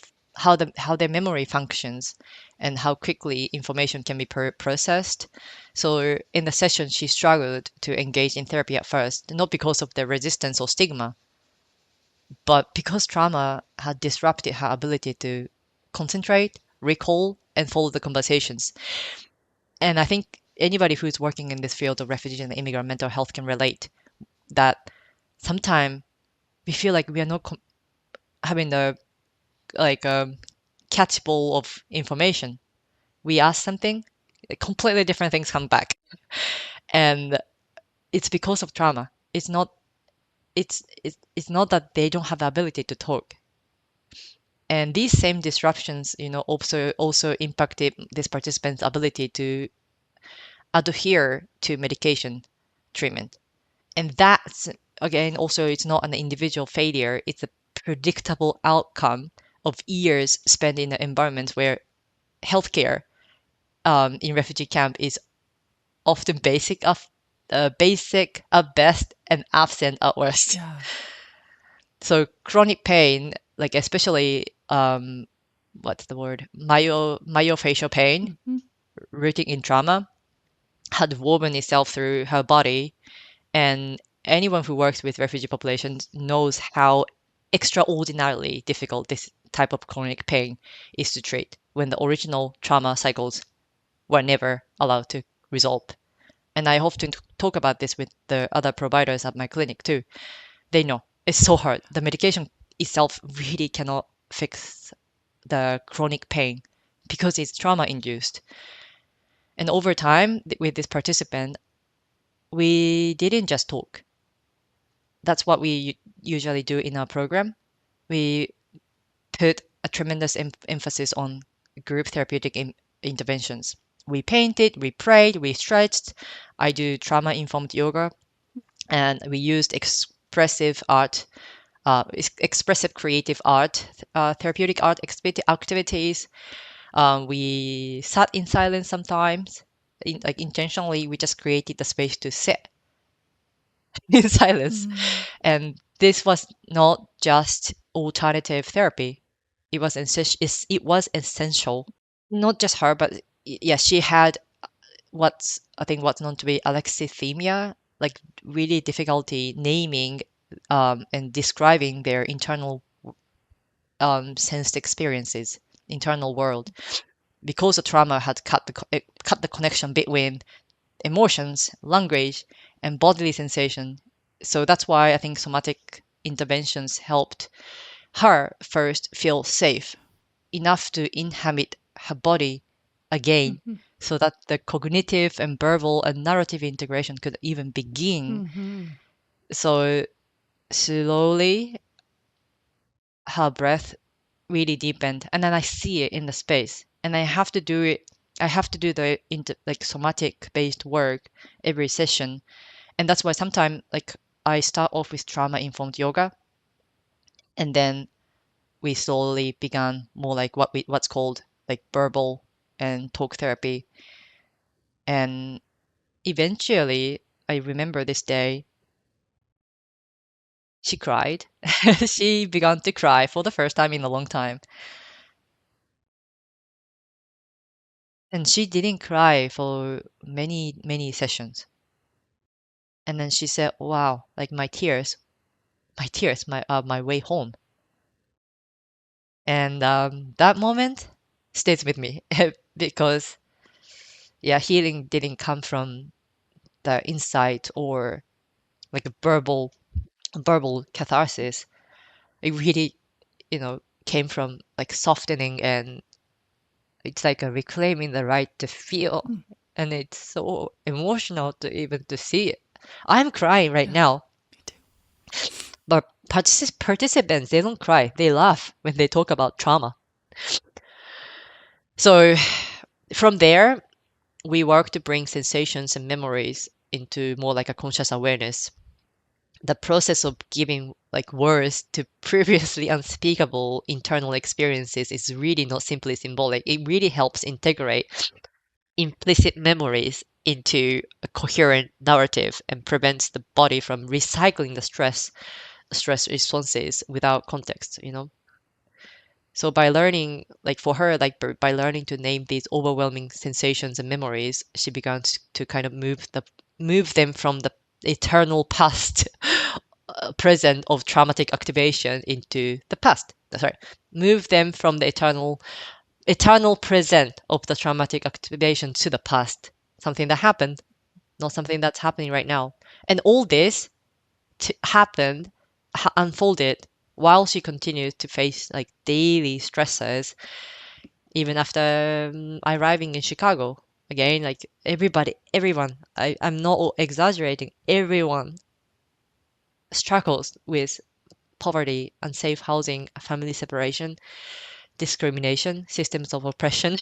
memory functions and how quickly information can be processed. So in the session, she struggled to engage in therapy at first, not because of the resistance or stigma, but because trauma had disrupted her ability to concentrate, recall, and follow the conversations. And I think anybody who's working in this field of refugee and immigrant mental health can relate that sometimes we feel like we are not having the like catchable of information. We ask something, completely different things come back, and it's because of trauma. It's not that they don't have the ability to talk. And these same disruptions, also impacted this participant's ability to adhere to medication treatment. And that's, again, also, it's not an individual failure, it's a predictable outcome of years spent in an environment where healthcare in refugee camp is often basic at best and absent at worst. Yeah. So chronic pain, like especially what's the word? Myofascial pain, rooting in trauma, had woven itself through her body. And anyone who works with refugee populations knows how extraordinarily difficult this type of chronic pain is to treat when the original trauma cycles were never allowed to resolve. And I often talk about this with the other providers at my clinic too. They know it's so hard. The medication itself really cannot fix the chronic pain because it's trauma induced. And over time, with this participant, we didn't just talk. That's what we usually do in our program. We put a tremendous emphasis on group therapeutic interventions. We painted, we prayed, we stretched. I do trauma-informed yoga, and we used expressive creative art, therapeutic art activities. We sat in silence sometimes. Intentionally, we just created the space to sit in silence. And this was not just alternative therapy. It was essential. Not just her, but yeah, she had what's known to be alexithymia, like really difficulty naming and describing their internal sensed experiences, internal world, because the trauma had cut the connection between emotions, language, and bodily sensation. So that's why I think somatic interventions helped her first feel safe enough to inhabit her body again, so that the cognitive and verbal and narrative integration could even begin. So slowly, her breath really deepened, and then I see it in the space, and I have to do it. I have to do the somatic based work every session, and that's why sometimes I start off with trauma informed yoga, and then we slowly began more like what's called like verbal and talk therapy. And eventually, I remember this day, she cried. She began to cry for the first time in a long time. And she didn't cry for many, many sessions. And then she said, wow, like my tears, my way home. And that moment stays with me because, yeah, healing didn't come from the insight or like a verbal catharsis. It really, came from like softening, and it's like a reclaiming the right to feel. And it's so emotional to even to see it. I'm crying right now. Me too. But participants, they don't cry, they laugh when they talk about trauma. So from there, we work to bring sensations and memories into more like a conscious awareness. The process of giving like words to previously unspeakable internal experiences is really not simply symbolic. It really helps integrate implicit memories into a coherent narrative and prevents the body from recycling the stress responses without context, you know. So by learning, like for her, like by learning to name these overwhelming sensations and memories, she began to kind of move them from the eternal past present of traumatic activation into the past. Sorry, move them from the eternal present of the traumatic activation to the past, something that happened, not something that's happening right now. And all this happened, unfolded while she continued to face like daily stresses, even after arriving in Chicago. Again, like everyone, I'm not exaggerating, everyone struggles with poverty, unsafe housing, family separation, discrimination, systems of oppression,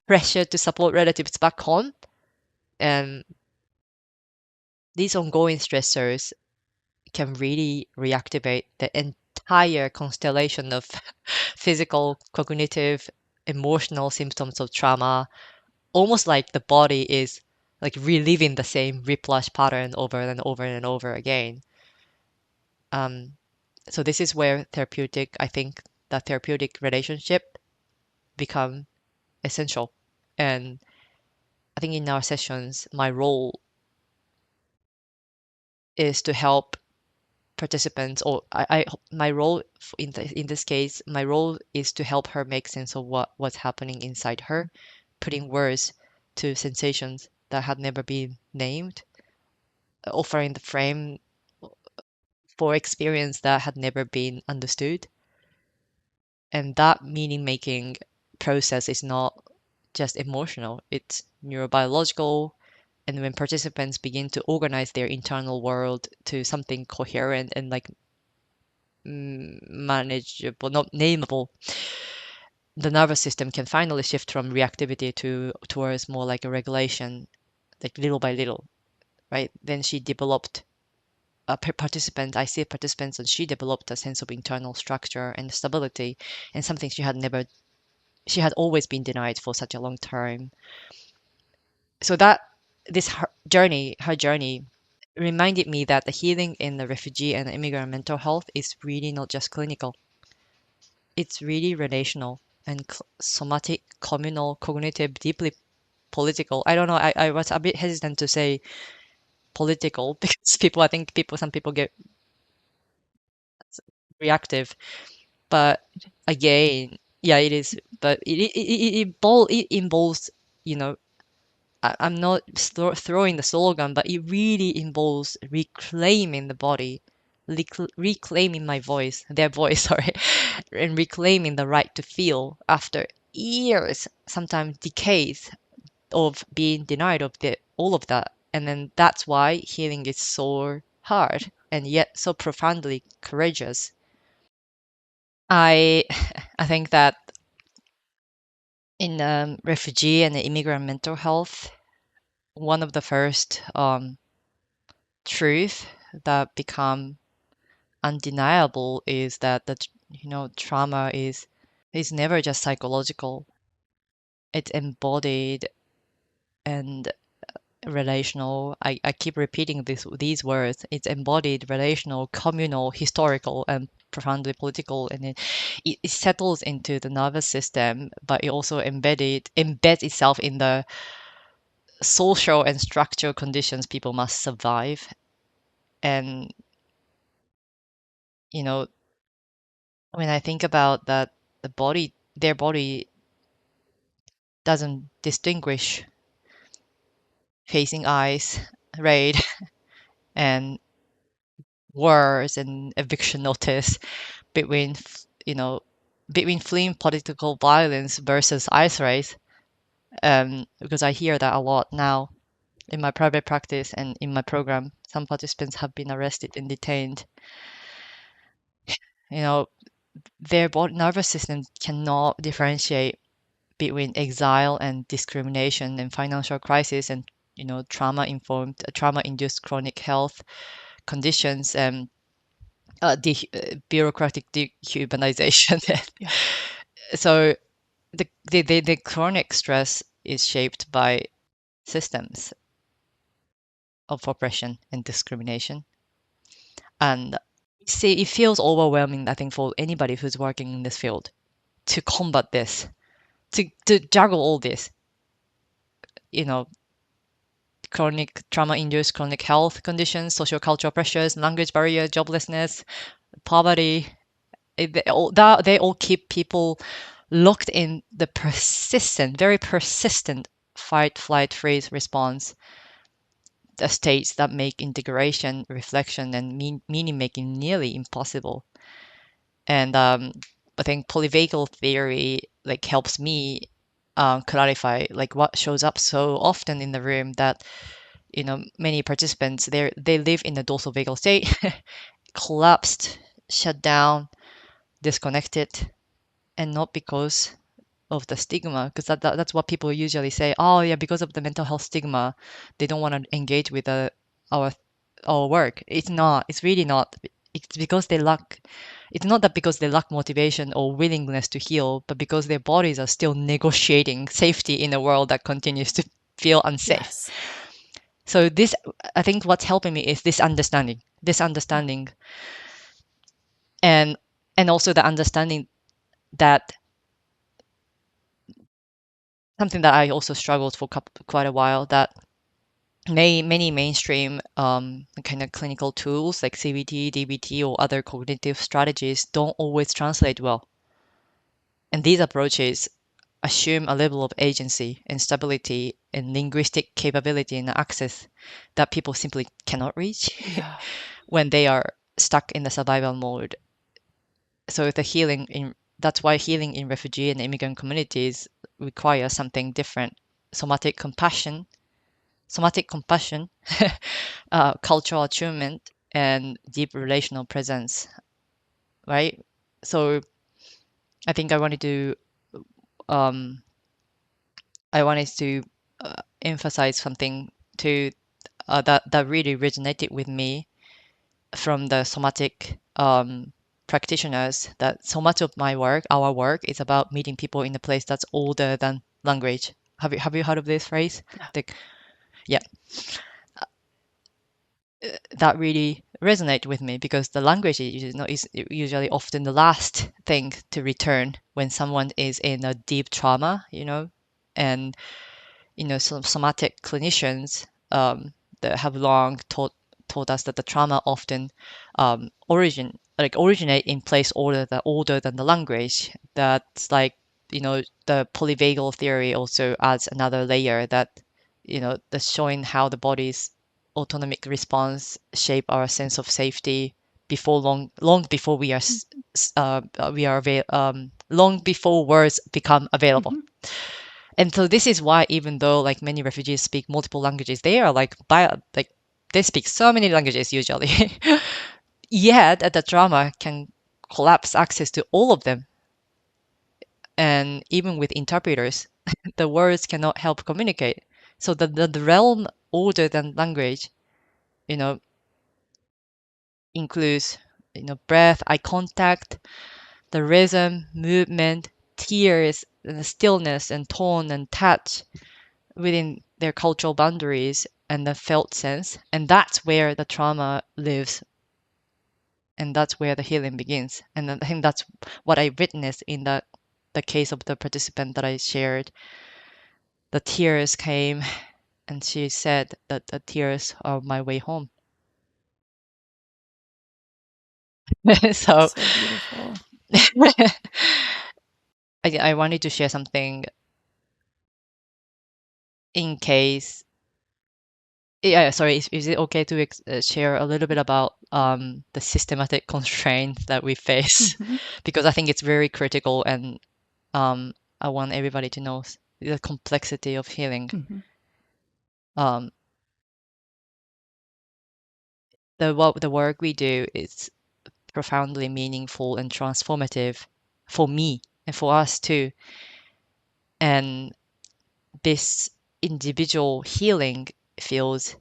pressure to support relatives back home. And these ongoing stressors can really reactivate the entire constellation of physical, cognitive, emotional symptoms of trauma, almost like the body is like reliving the same whiplash pattern over and over and over again. So this is where I think the therapeutic relationship become essential. And I think in our sessions, my role is to help participants, or my role in this case, my role is to help her make sense of what's happening inside her, putting words to sensations that had never been named, offering the frame for experience that had never been understood. And that meaning making process is not just emotional, it's neurobiological. And when participants begin to organize their internal world to something coherent and like manageable, not nameable, the nervous system can finally shift from reactivity towards more like a regulation, like little by little, right? Then she developed a participant. I see participants, and she developed a sense of internal structure and stability, and something she had always been denied for such a long time. So that her journey reminded me that the healing in the refugee and immigrant mental health is really not just clinical. It's really relational and somatic, communal, cognitive, deeply political. I don't know. I was a bit hesitant to say political because some people get reactive. But again, yeah, it is. But it involves, you know, I'm not throwing the slogan, but it really involves reclaiming the body, reclaiming their voice, sorry, and reclaiming the right to feel after years, sometimes decades of being denied of all of that. And then that's why healing is so hard and yet so profoundly courageous. I I think that in refugee and immigrant mental health, one of the first truth that become undeniable is that trauma is never just psychological. It's embodied and relational. I keep repeating these words. It's embodied, relational, communal, historical, and profoundly political, and it settles into the nervous system, but it also embeds itself in the social and structural conditions people must survive. And you know, when I think about that, their body doesn't distinguish facing eyes, raid, and wars and eviction notice between, between fleeing political violence versus ice race. Because I hear that a lot now in my private practice and in my program. Some participants have been arrested and detained their nervous system cannot differentiate between exile and discrimination and financial crisis and trauma-induced chronic health conditions and bureaucratic dehumanization. Yeah. So the chronic stress is shaped by systems of oppression and discrimination. And see, it feels overwhelming, I think, for anybody who's working in this field to combat this, to juggle all this, chronic trauma-induced chronic health conditions, social cultural pressures, language barrier, joblessness, poverty. They all keep people locked in the very persistent fight, flight, freeze response, the states that make integration, reflection, and meaning making nearly impossible. And I think polyvagal theory helps me clarify what shows up so often in the room, that many participants they live in the dorsal vagal state, collapsed, shut down, disconnected, and not because of the stigma, because that's what people usually say. Oh yeah, because of the mental health stigma, they don't want to engage with our work. It's not. It's really not. It's because they lack. It's not that because they lack motivation or willingness to heal, but because their bodies are still negotiating safety in a world that continues to feel unsafe. Yes. So this, I think, what's helping me is this understanding, and also the understanding that something that I also struggled for quite a while, that many mainstream kind of clinical tools like CBT, DBT, or other cognitive strategies don't always translate well. And these approaches assume a level of agency and stability and linguistic capability and access that people simply cannot reach when they are stuck in the survival mode. So that's why healing in refugee and immigrant communities requires something different: somatic compassion, cultural attunement, and deep relational presence, right? So I think I wanted to emphasize something to that really resonated with me from the somatic practitioners, that so much of our work, is about meeting people in a place that's older than language. Have you heard of this phrase? Yeah. That really resonate with me, because the language is usually often the last thing to return when someone is in a deep trauma, and some somatic clinicians that have long taught us that the trauma often originate in place older than the language. That's the polyvagal theory also adds another layer, that that's showing how the body's autonomic response shape our sense of safety long before long before words become available. And so this is why, even though many refugees speak multiple languages, they are they speak so many languages usually. Yet the trauma can collapse access to all of them. And even with interpreters, the words cannot help communicate. So the realm older than language, includes, breath, eye contact, the rhythm, movement, tears, and the stillness and tone and touch within their cultural boundaries and the felt sense. And that's where the trauma lives. And that's where the healing begins. And I think that's what I witnessed in the case of the participant that I shared. The tears came, and she said that the tears are my way home. So beautiful. I wanted to share something in case. Yeah, sorry. Is it okay to share a little bit about the systematic constraints that we face? Because I think it's very critical, and I want everybody to know the complexity of healing. The work we do is profoundly meaningful and transformative for me and for us too. And this individual healing feels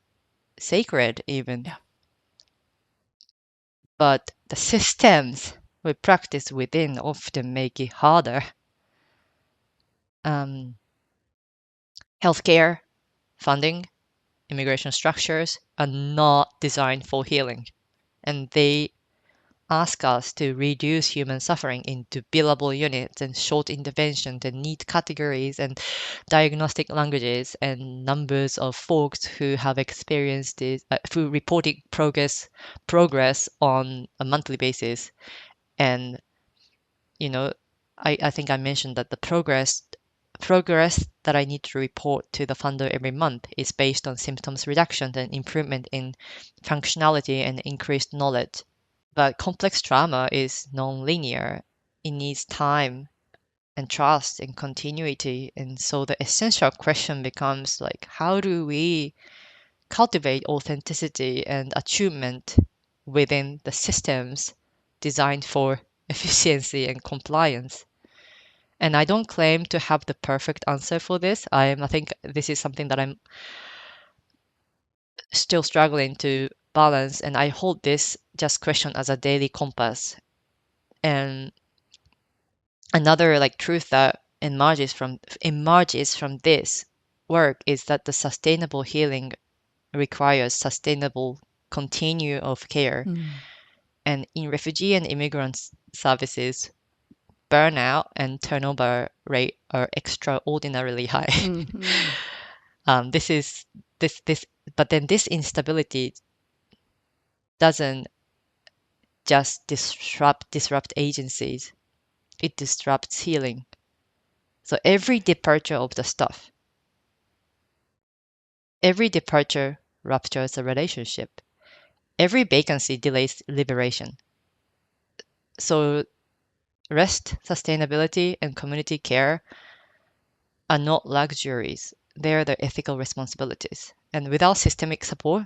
sacred even. Yeah. But the systems we practice within often make it harder. Healthcare, funding, immigration structures are not designed for healing, and they ask us to reduce human suffering into billable units and short interventions and neat categories and diagnostic languages and numbers of folks who have experienced this, who reporting progress on a monthly basis. And I think I mentioned that the progress that I need to report to the funder every month is based on symptoms reduction and improvement in functionality and increased knowledge. But complex trauma is non-linear. It needs time and trust and continuity. And so the essential question becomes like, how do we cultivate authenticity and attunement within the systems designed for efficiency and compliance? And I don't claim to have the perfect answer for this. I think this is something that I'm still struggling to balance, and I hold this just question as a daily compass. And another like truth that emerges from this work is that the sustainable healing requires sustainable continue of care. And in refugee and immigrant services, burnout and turnover rate are extraordinarily high. But then this instability doesn't just disrupt agencies, it disrupts healing. So every departure of the stuff, every departure ruptures a relationship, every vacancy delays liberation. So rest, sustainability, and community care are not luxuries, they are the ethical responsibilities. And without systemic support,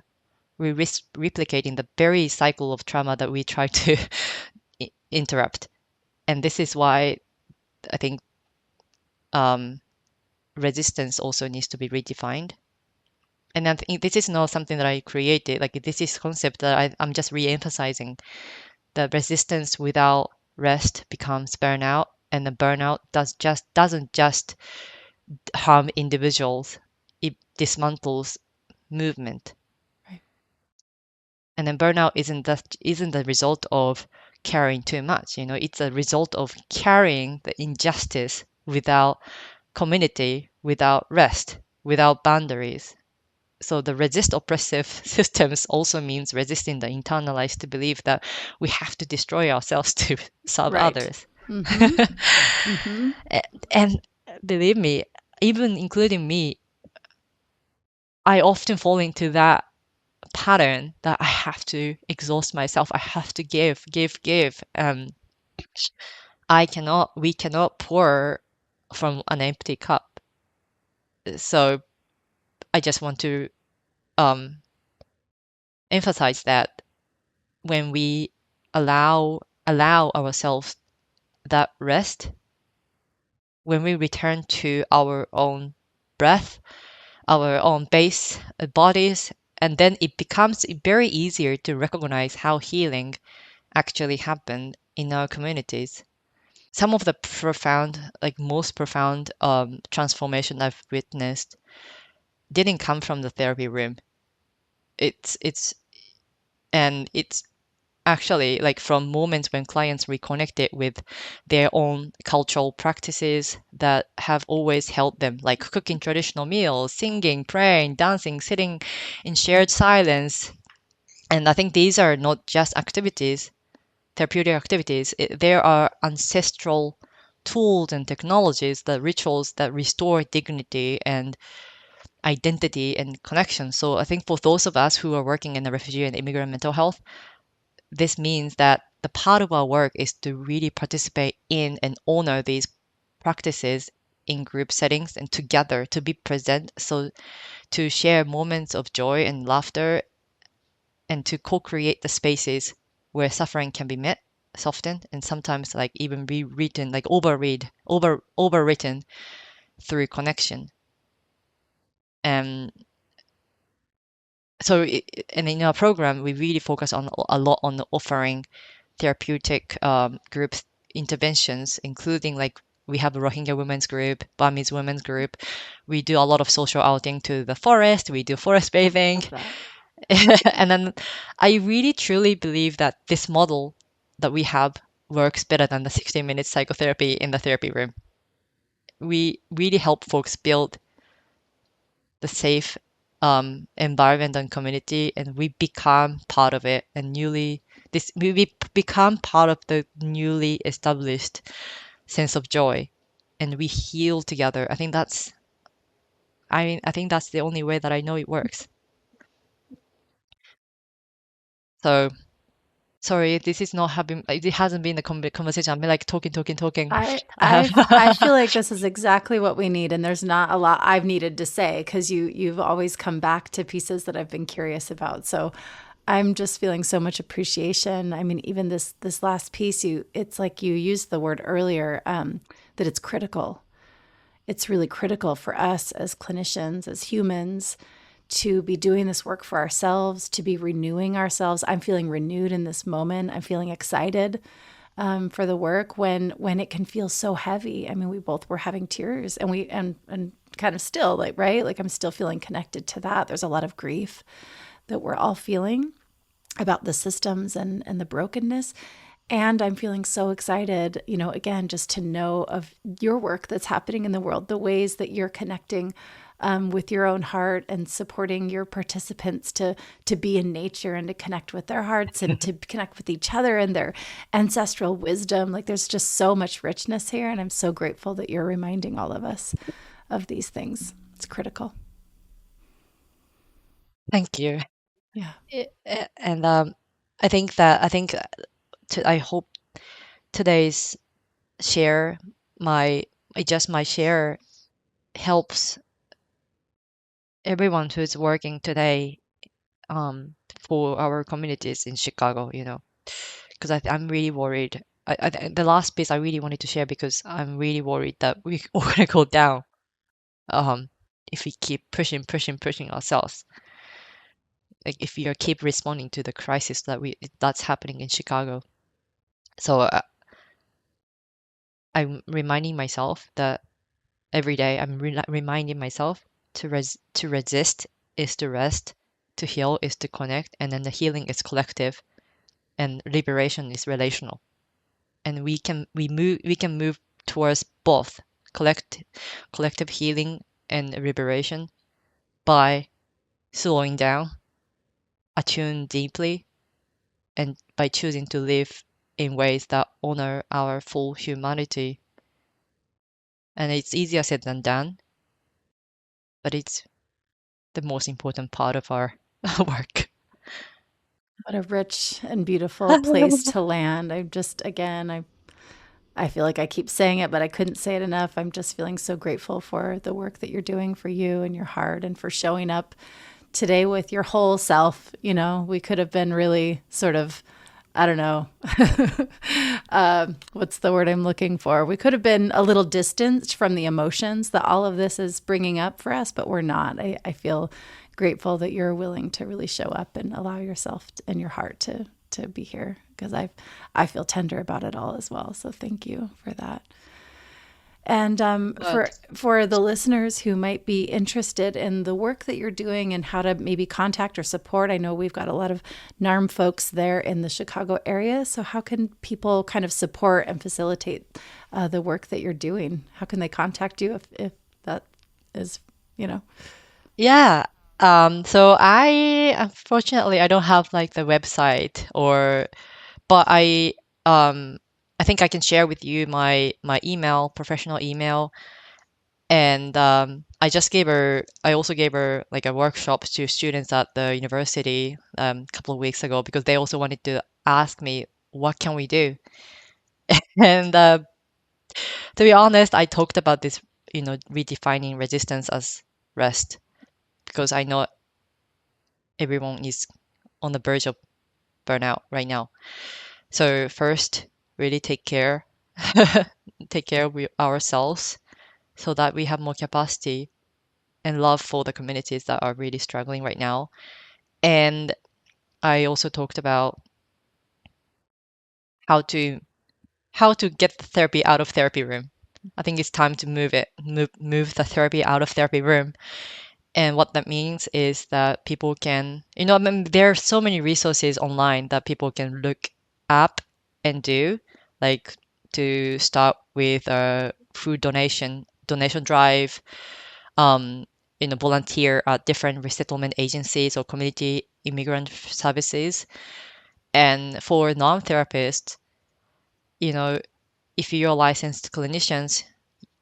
we risk replicating the very cycle of trauma that we try to interrupt. And this is why I think resistance also needs to be redefined. And I think this is not something that I created. Like this is concept that I'm just re-emphasizing. The resistance without rest becomes burnout, and the burnout doesn't just harm individuals. It dismantles movement. Right. And then burnout isn't the result of carrying too much. It's a result of carrying the injustice without community, without rest, without boundaries. So the resist oppressive systems also means resisting the internalized belief that we have to destroy ourselves to serve others. And believe me, even including me, I often fall into that pattern that I have to exhaust myself. I have to give. We cannot pour from an empty cup. So I just want to emphasize that when we allow ourselves that rest, when we return to our own breath, our own base bodies, and then it becomes very easier to recognize how healing actually happened in our communities. Some of the most profound transformation I've witnessed didn't come from the therapy room. It's actually like from moments when clients reconnected with their own cultural practices that have always held them, like cooking traditional meals, singing, praying, dancing, sitting in shared silence. And I think these are not just therapeutic activities. There are ancestral tools and technologies, the rituals that restore dignity and identity and connection. So I think for those of us who are working in the refugee and immigrant mental health, this means that the part of our work is to really participate in and honor these practices in group settings and together to be present. So to share moments of joy and laughter and to co-create the spaces where suffering can be met, softened, and sometimes like even rewritten, like overwritten through connection. And so, and in our program, we really focus on a lot on offering therapeutic group interventions, including like we have a Rohingya women's group, Burmese women's group. We do a lot of social outing to the forest. We do forest bathing. And then I really truly believe that this model that we have works better than the 60-minute psychotherapy in the therapy room. We really help folks build the safe environment and community, and we become part of it. And we become part of the newly established sense of joy, and we heal together. I think that's the only way that I know it works. So sorry, this is not having like, it hasn't been a conversation. I'm like talking. I feel like this is exactly what we need, and there's not a lot I've needed to say because you've always come back to pieces that I've been curious about. So I'm just feeling so much appreciation. I mean, even this last piece, it's like you used the word earlier, that it's critical. It's really critical for us as clinicians, as humans, to be doing this work for ourselves, to be renewing ourselves. I'm feeling renewed in this moment. I'm feeling excited for the work when it can feel so heavy. I mean, we both were having tears, and kind of still, like, right? Like, I'm still feeling connected to that. There's a lot of grief that we're all feeling about the systems and the brokenness. And I'm feeling so excited, again, just to know of your work that's happening in the world, the ways that you're connecting with your own heart and supporting your participants to be in nature and to connect with their hearts and to connect with each other and their ancestral wisdom. Like, there's just so much richness here. And I'm so grateful that you're reminding all of us of these things. It's critical. Thank you. Yeah. And I hope today's share, my share helps everyone who's working today for our communities in Chicago, because I'm really worried. The last piece I really wanted to share because I'm really worried that we're going to go down if we keep pushing ourselves. Like if we keep responding to the crisis that's happening in Chicago. So I'm reminding myself that every day I'm reminding myself to resist is to rest, to heal is to connect, and then the healing is collective, and liberation is relational. And we can move towards both collective healing and liberation by slowing down, attune deeply, and by choosing to live in ways that honor our full humanity. And it's easier said than done, but it's the most important part of our work. What a rich and beautiful place to land. I feel like I keep saying it, but I couldn't say it enough. I'm just feeling so grateful for the work that you're doing for you and your heart, and for showing up today with your whole self. We could have been really sort of, I don't know, what's the word I'm looking for? We could have been a little distanced from the emotions that all of this is bringing up for us, but we're not. I feel grateful that you're willing to really show up and allow yourself and your heart to be here, because I feel tender about it all as well. So thank you for that. And for the listeners who might be interested in the work that you're doing and how to maybe contact or support, I know we've got a lot of NARM folks there in the Chicago area. So how can people kind of support and facilitate the work that you're doing? How can they contact you if that is, Yeah. So unfortunately I don't have like the website but I think I can share with you my email, professional email. And I also gave her like a workshop to students at the university a couple of weeks ago, because they also wanted to ask me, what can we do? And to be honest, I talked about this, redefining resistance as rest, because I know everyone is on the verge of burnout right now. So first, really take care of ourselves so that we have more capacity and love for the communities that are really struggling right now. And I also talked about how to get the therapy out of therapy room. I think it's time to move the therapy out of therapy room. And what that means is that people can, I mean, there are so many resources online that people can look up and do, like to start with a food donation drive, volunteer at different resettlement agencies or community immigrant services. And for non-therapists, if you're licensed clinicians,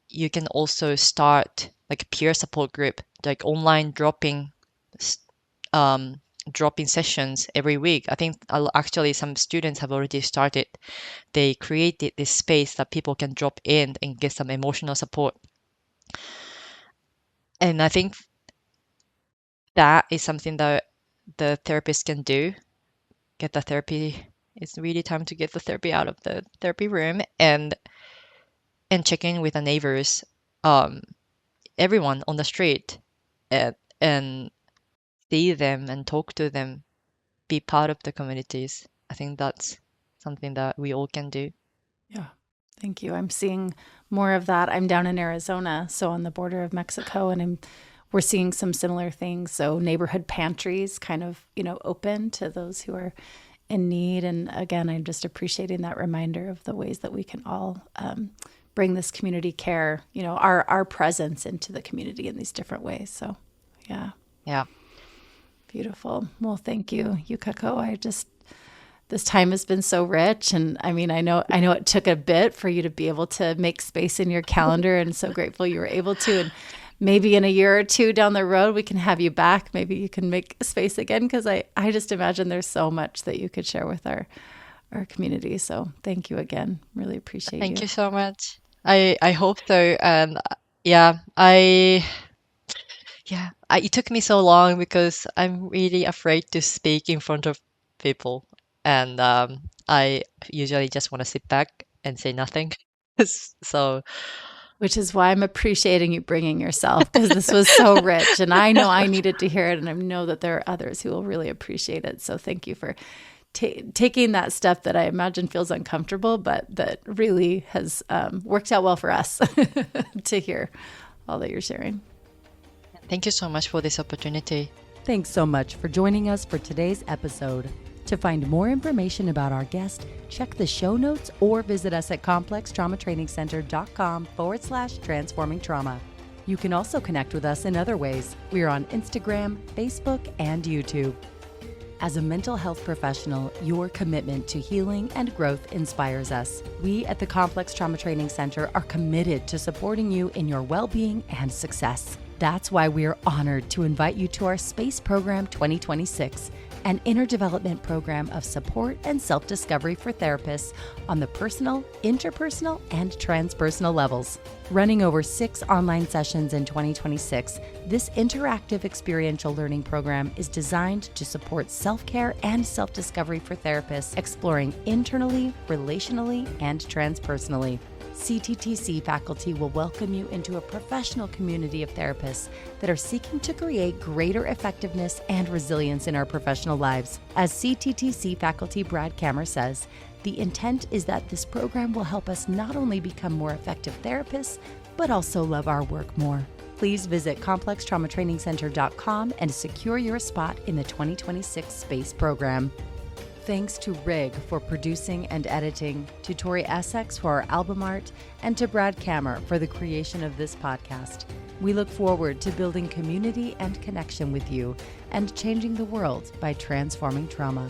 you can also start like a peer support group, like online dropping sessions every week. I think actually some students have already started. They created this space that people can drop in and get some emotional support. And I think that is something that the therapist can do. Get the therapy. It's really time to get the therapy out of the therapy room and check in with the neighbors, everyone on the street, and see them and talk to them, be part of the communities. I think that's something that we all can do. Yeah. Thank you. I'm seeing more of that. I'm down in Arizona, so on the border of Mexico, and we're seeing some similar things. So neighborhood pantries kind of, open to those who are in need. And again, I'm just appreciating that reminder of the ways that we can all bring this community care, our presence into the community in these different ways. So, yeah. Yeah. Beautiful. Well, thank you, Yukako. This time has been so rich. And I mean, I know it took a bit for you to be able to make space in your calendar, and so grateful you were able to. And maybe in a year or two down the road, we can have you back. Maybe you can make space again, because I just imagine there's so much that you could share with our community. So thank you again. Really appreciate Thank you so much. I hope so. And it took me so long because I'm really afraid to speak in front of people. And I usually just want to sit back and say nothing. So, which is why I'm appreciating you bringing yourself, because this was so rich, and I know I needed to hear it, and I know that there are others who will really appreciate it. So thank you for taking that step that I imagine feels uncomfortable, but that really has worked out well for us to hear all that you're sharing. Thank you so much for this opportunity. Thanks so much for joining us for today's episode. To find more information about our guest, check the show notes or visit us at complextraumatrainingcenter.com/transforming trauma. You can also connect with us in other ways. We are on Instagram, Facebook, and YouTube. As a mental health professional, your commitment to healing and growth inspires us. We at the Complex Trauma Training Center are committed to supporting you in your well-being and success. That's why we are honored to invite you to our Space Program 2026, an inner development program of support and self-discovery for therapists on the personal, interpersonal, and transpersonal levels. Running over 6 online sessions in 2026, this interactive experiential learning program is designed to support self-care and self-discovery for therapists exploring internally, relationally, and transpersonally. CTTC faculty will welcome you into a professional community of therapists that are seeking to create greater effectiveness and resilience in our professional lives. As CTTC faculty Brad Kammer says, the intent is that this program will help us not only become more effective therapists, but also love our work more. Please visit complextraumatrainingcenter.com and secure your spot in the 2026 Space Program. Thanks to Rig for producing and editing, to Tori Essex for our album art, and to Brad Kammer for the creation of this podcast. We look forward to building community and connection with you and changing the world by transforming trauma.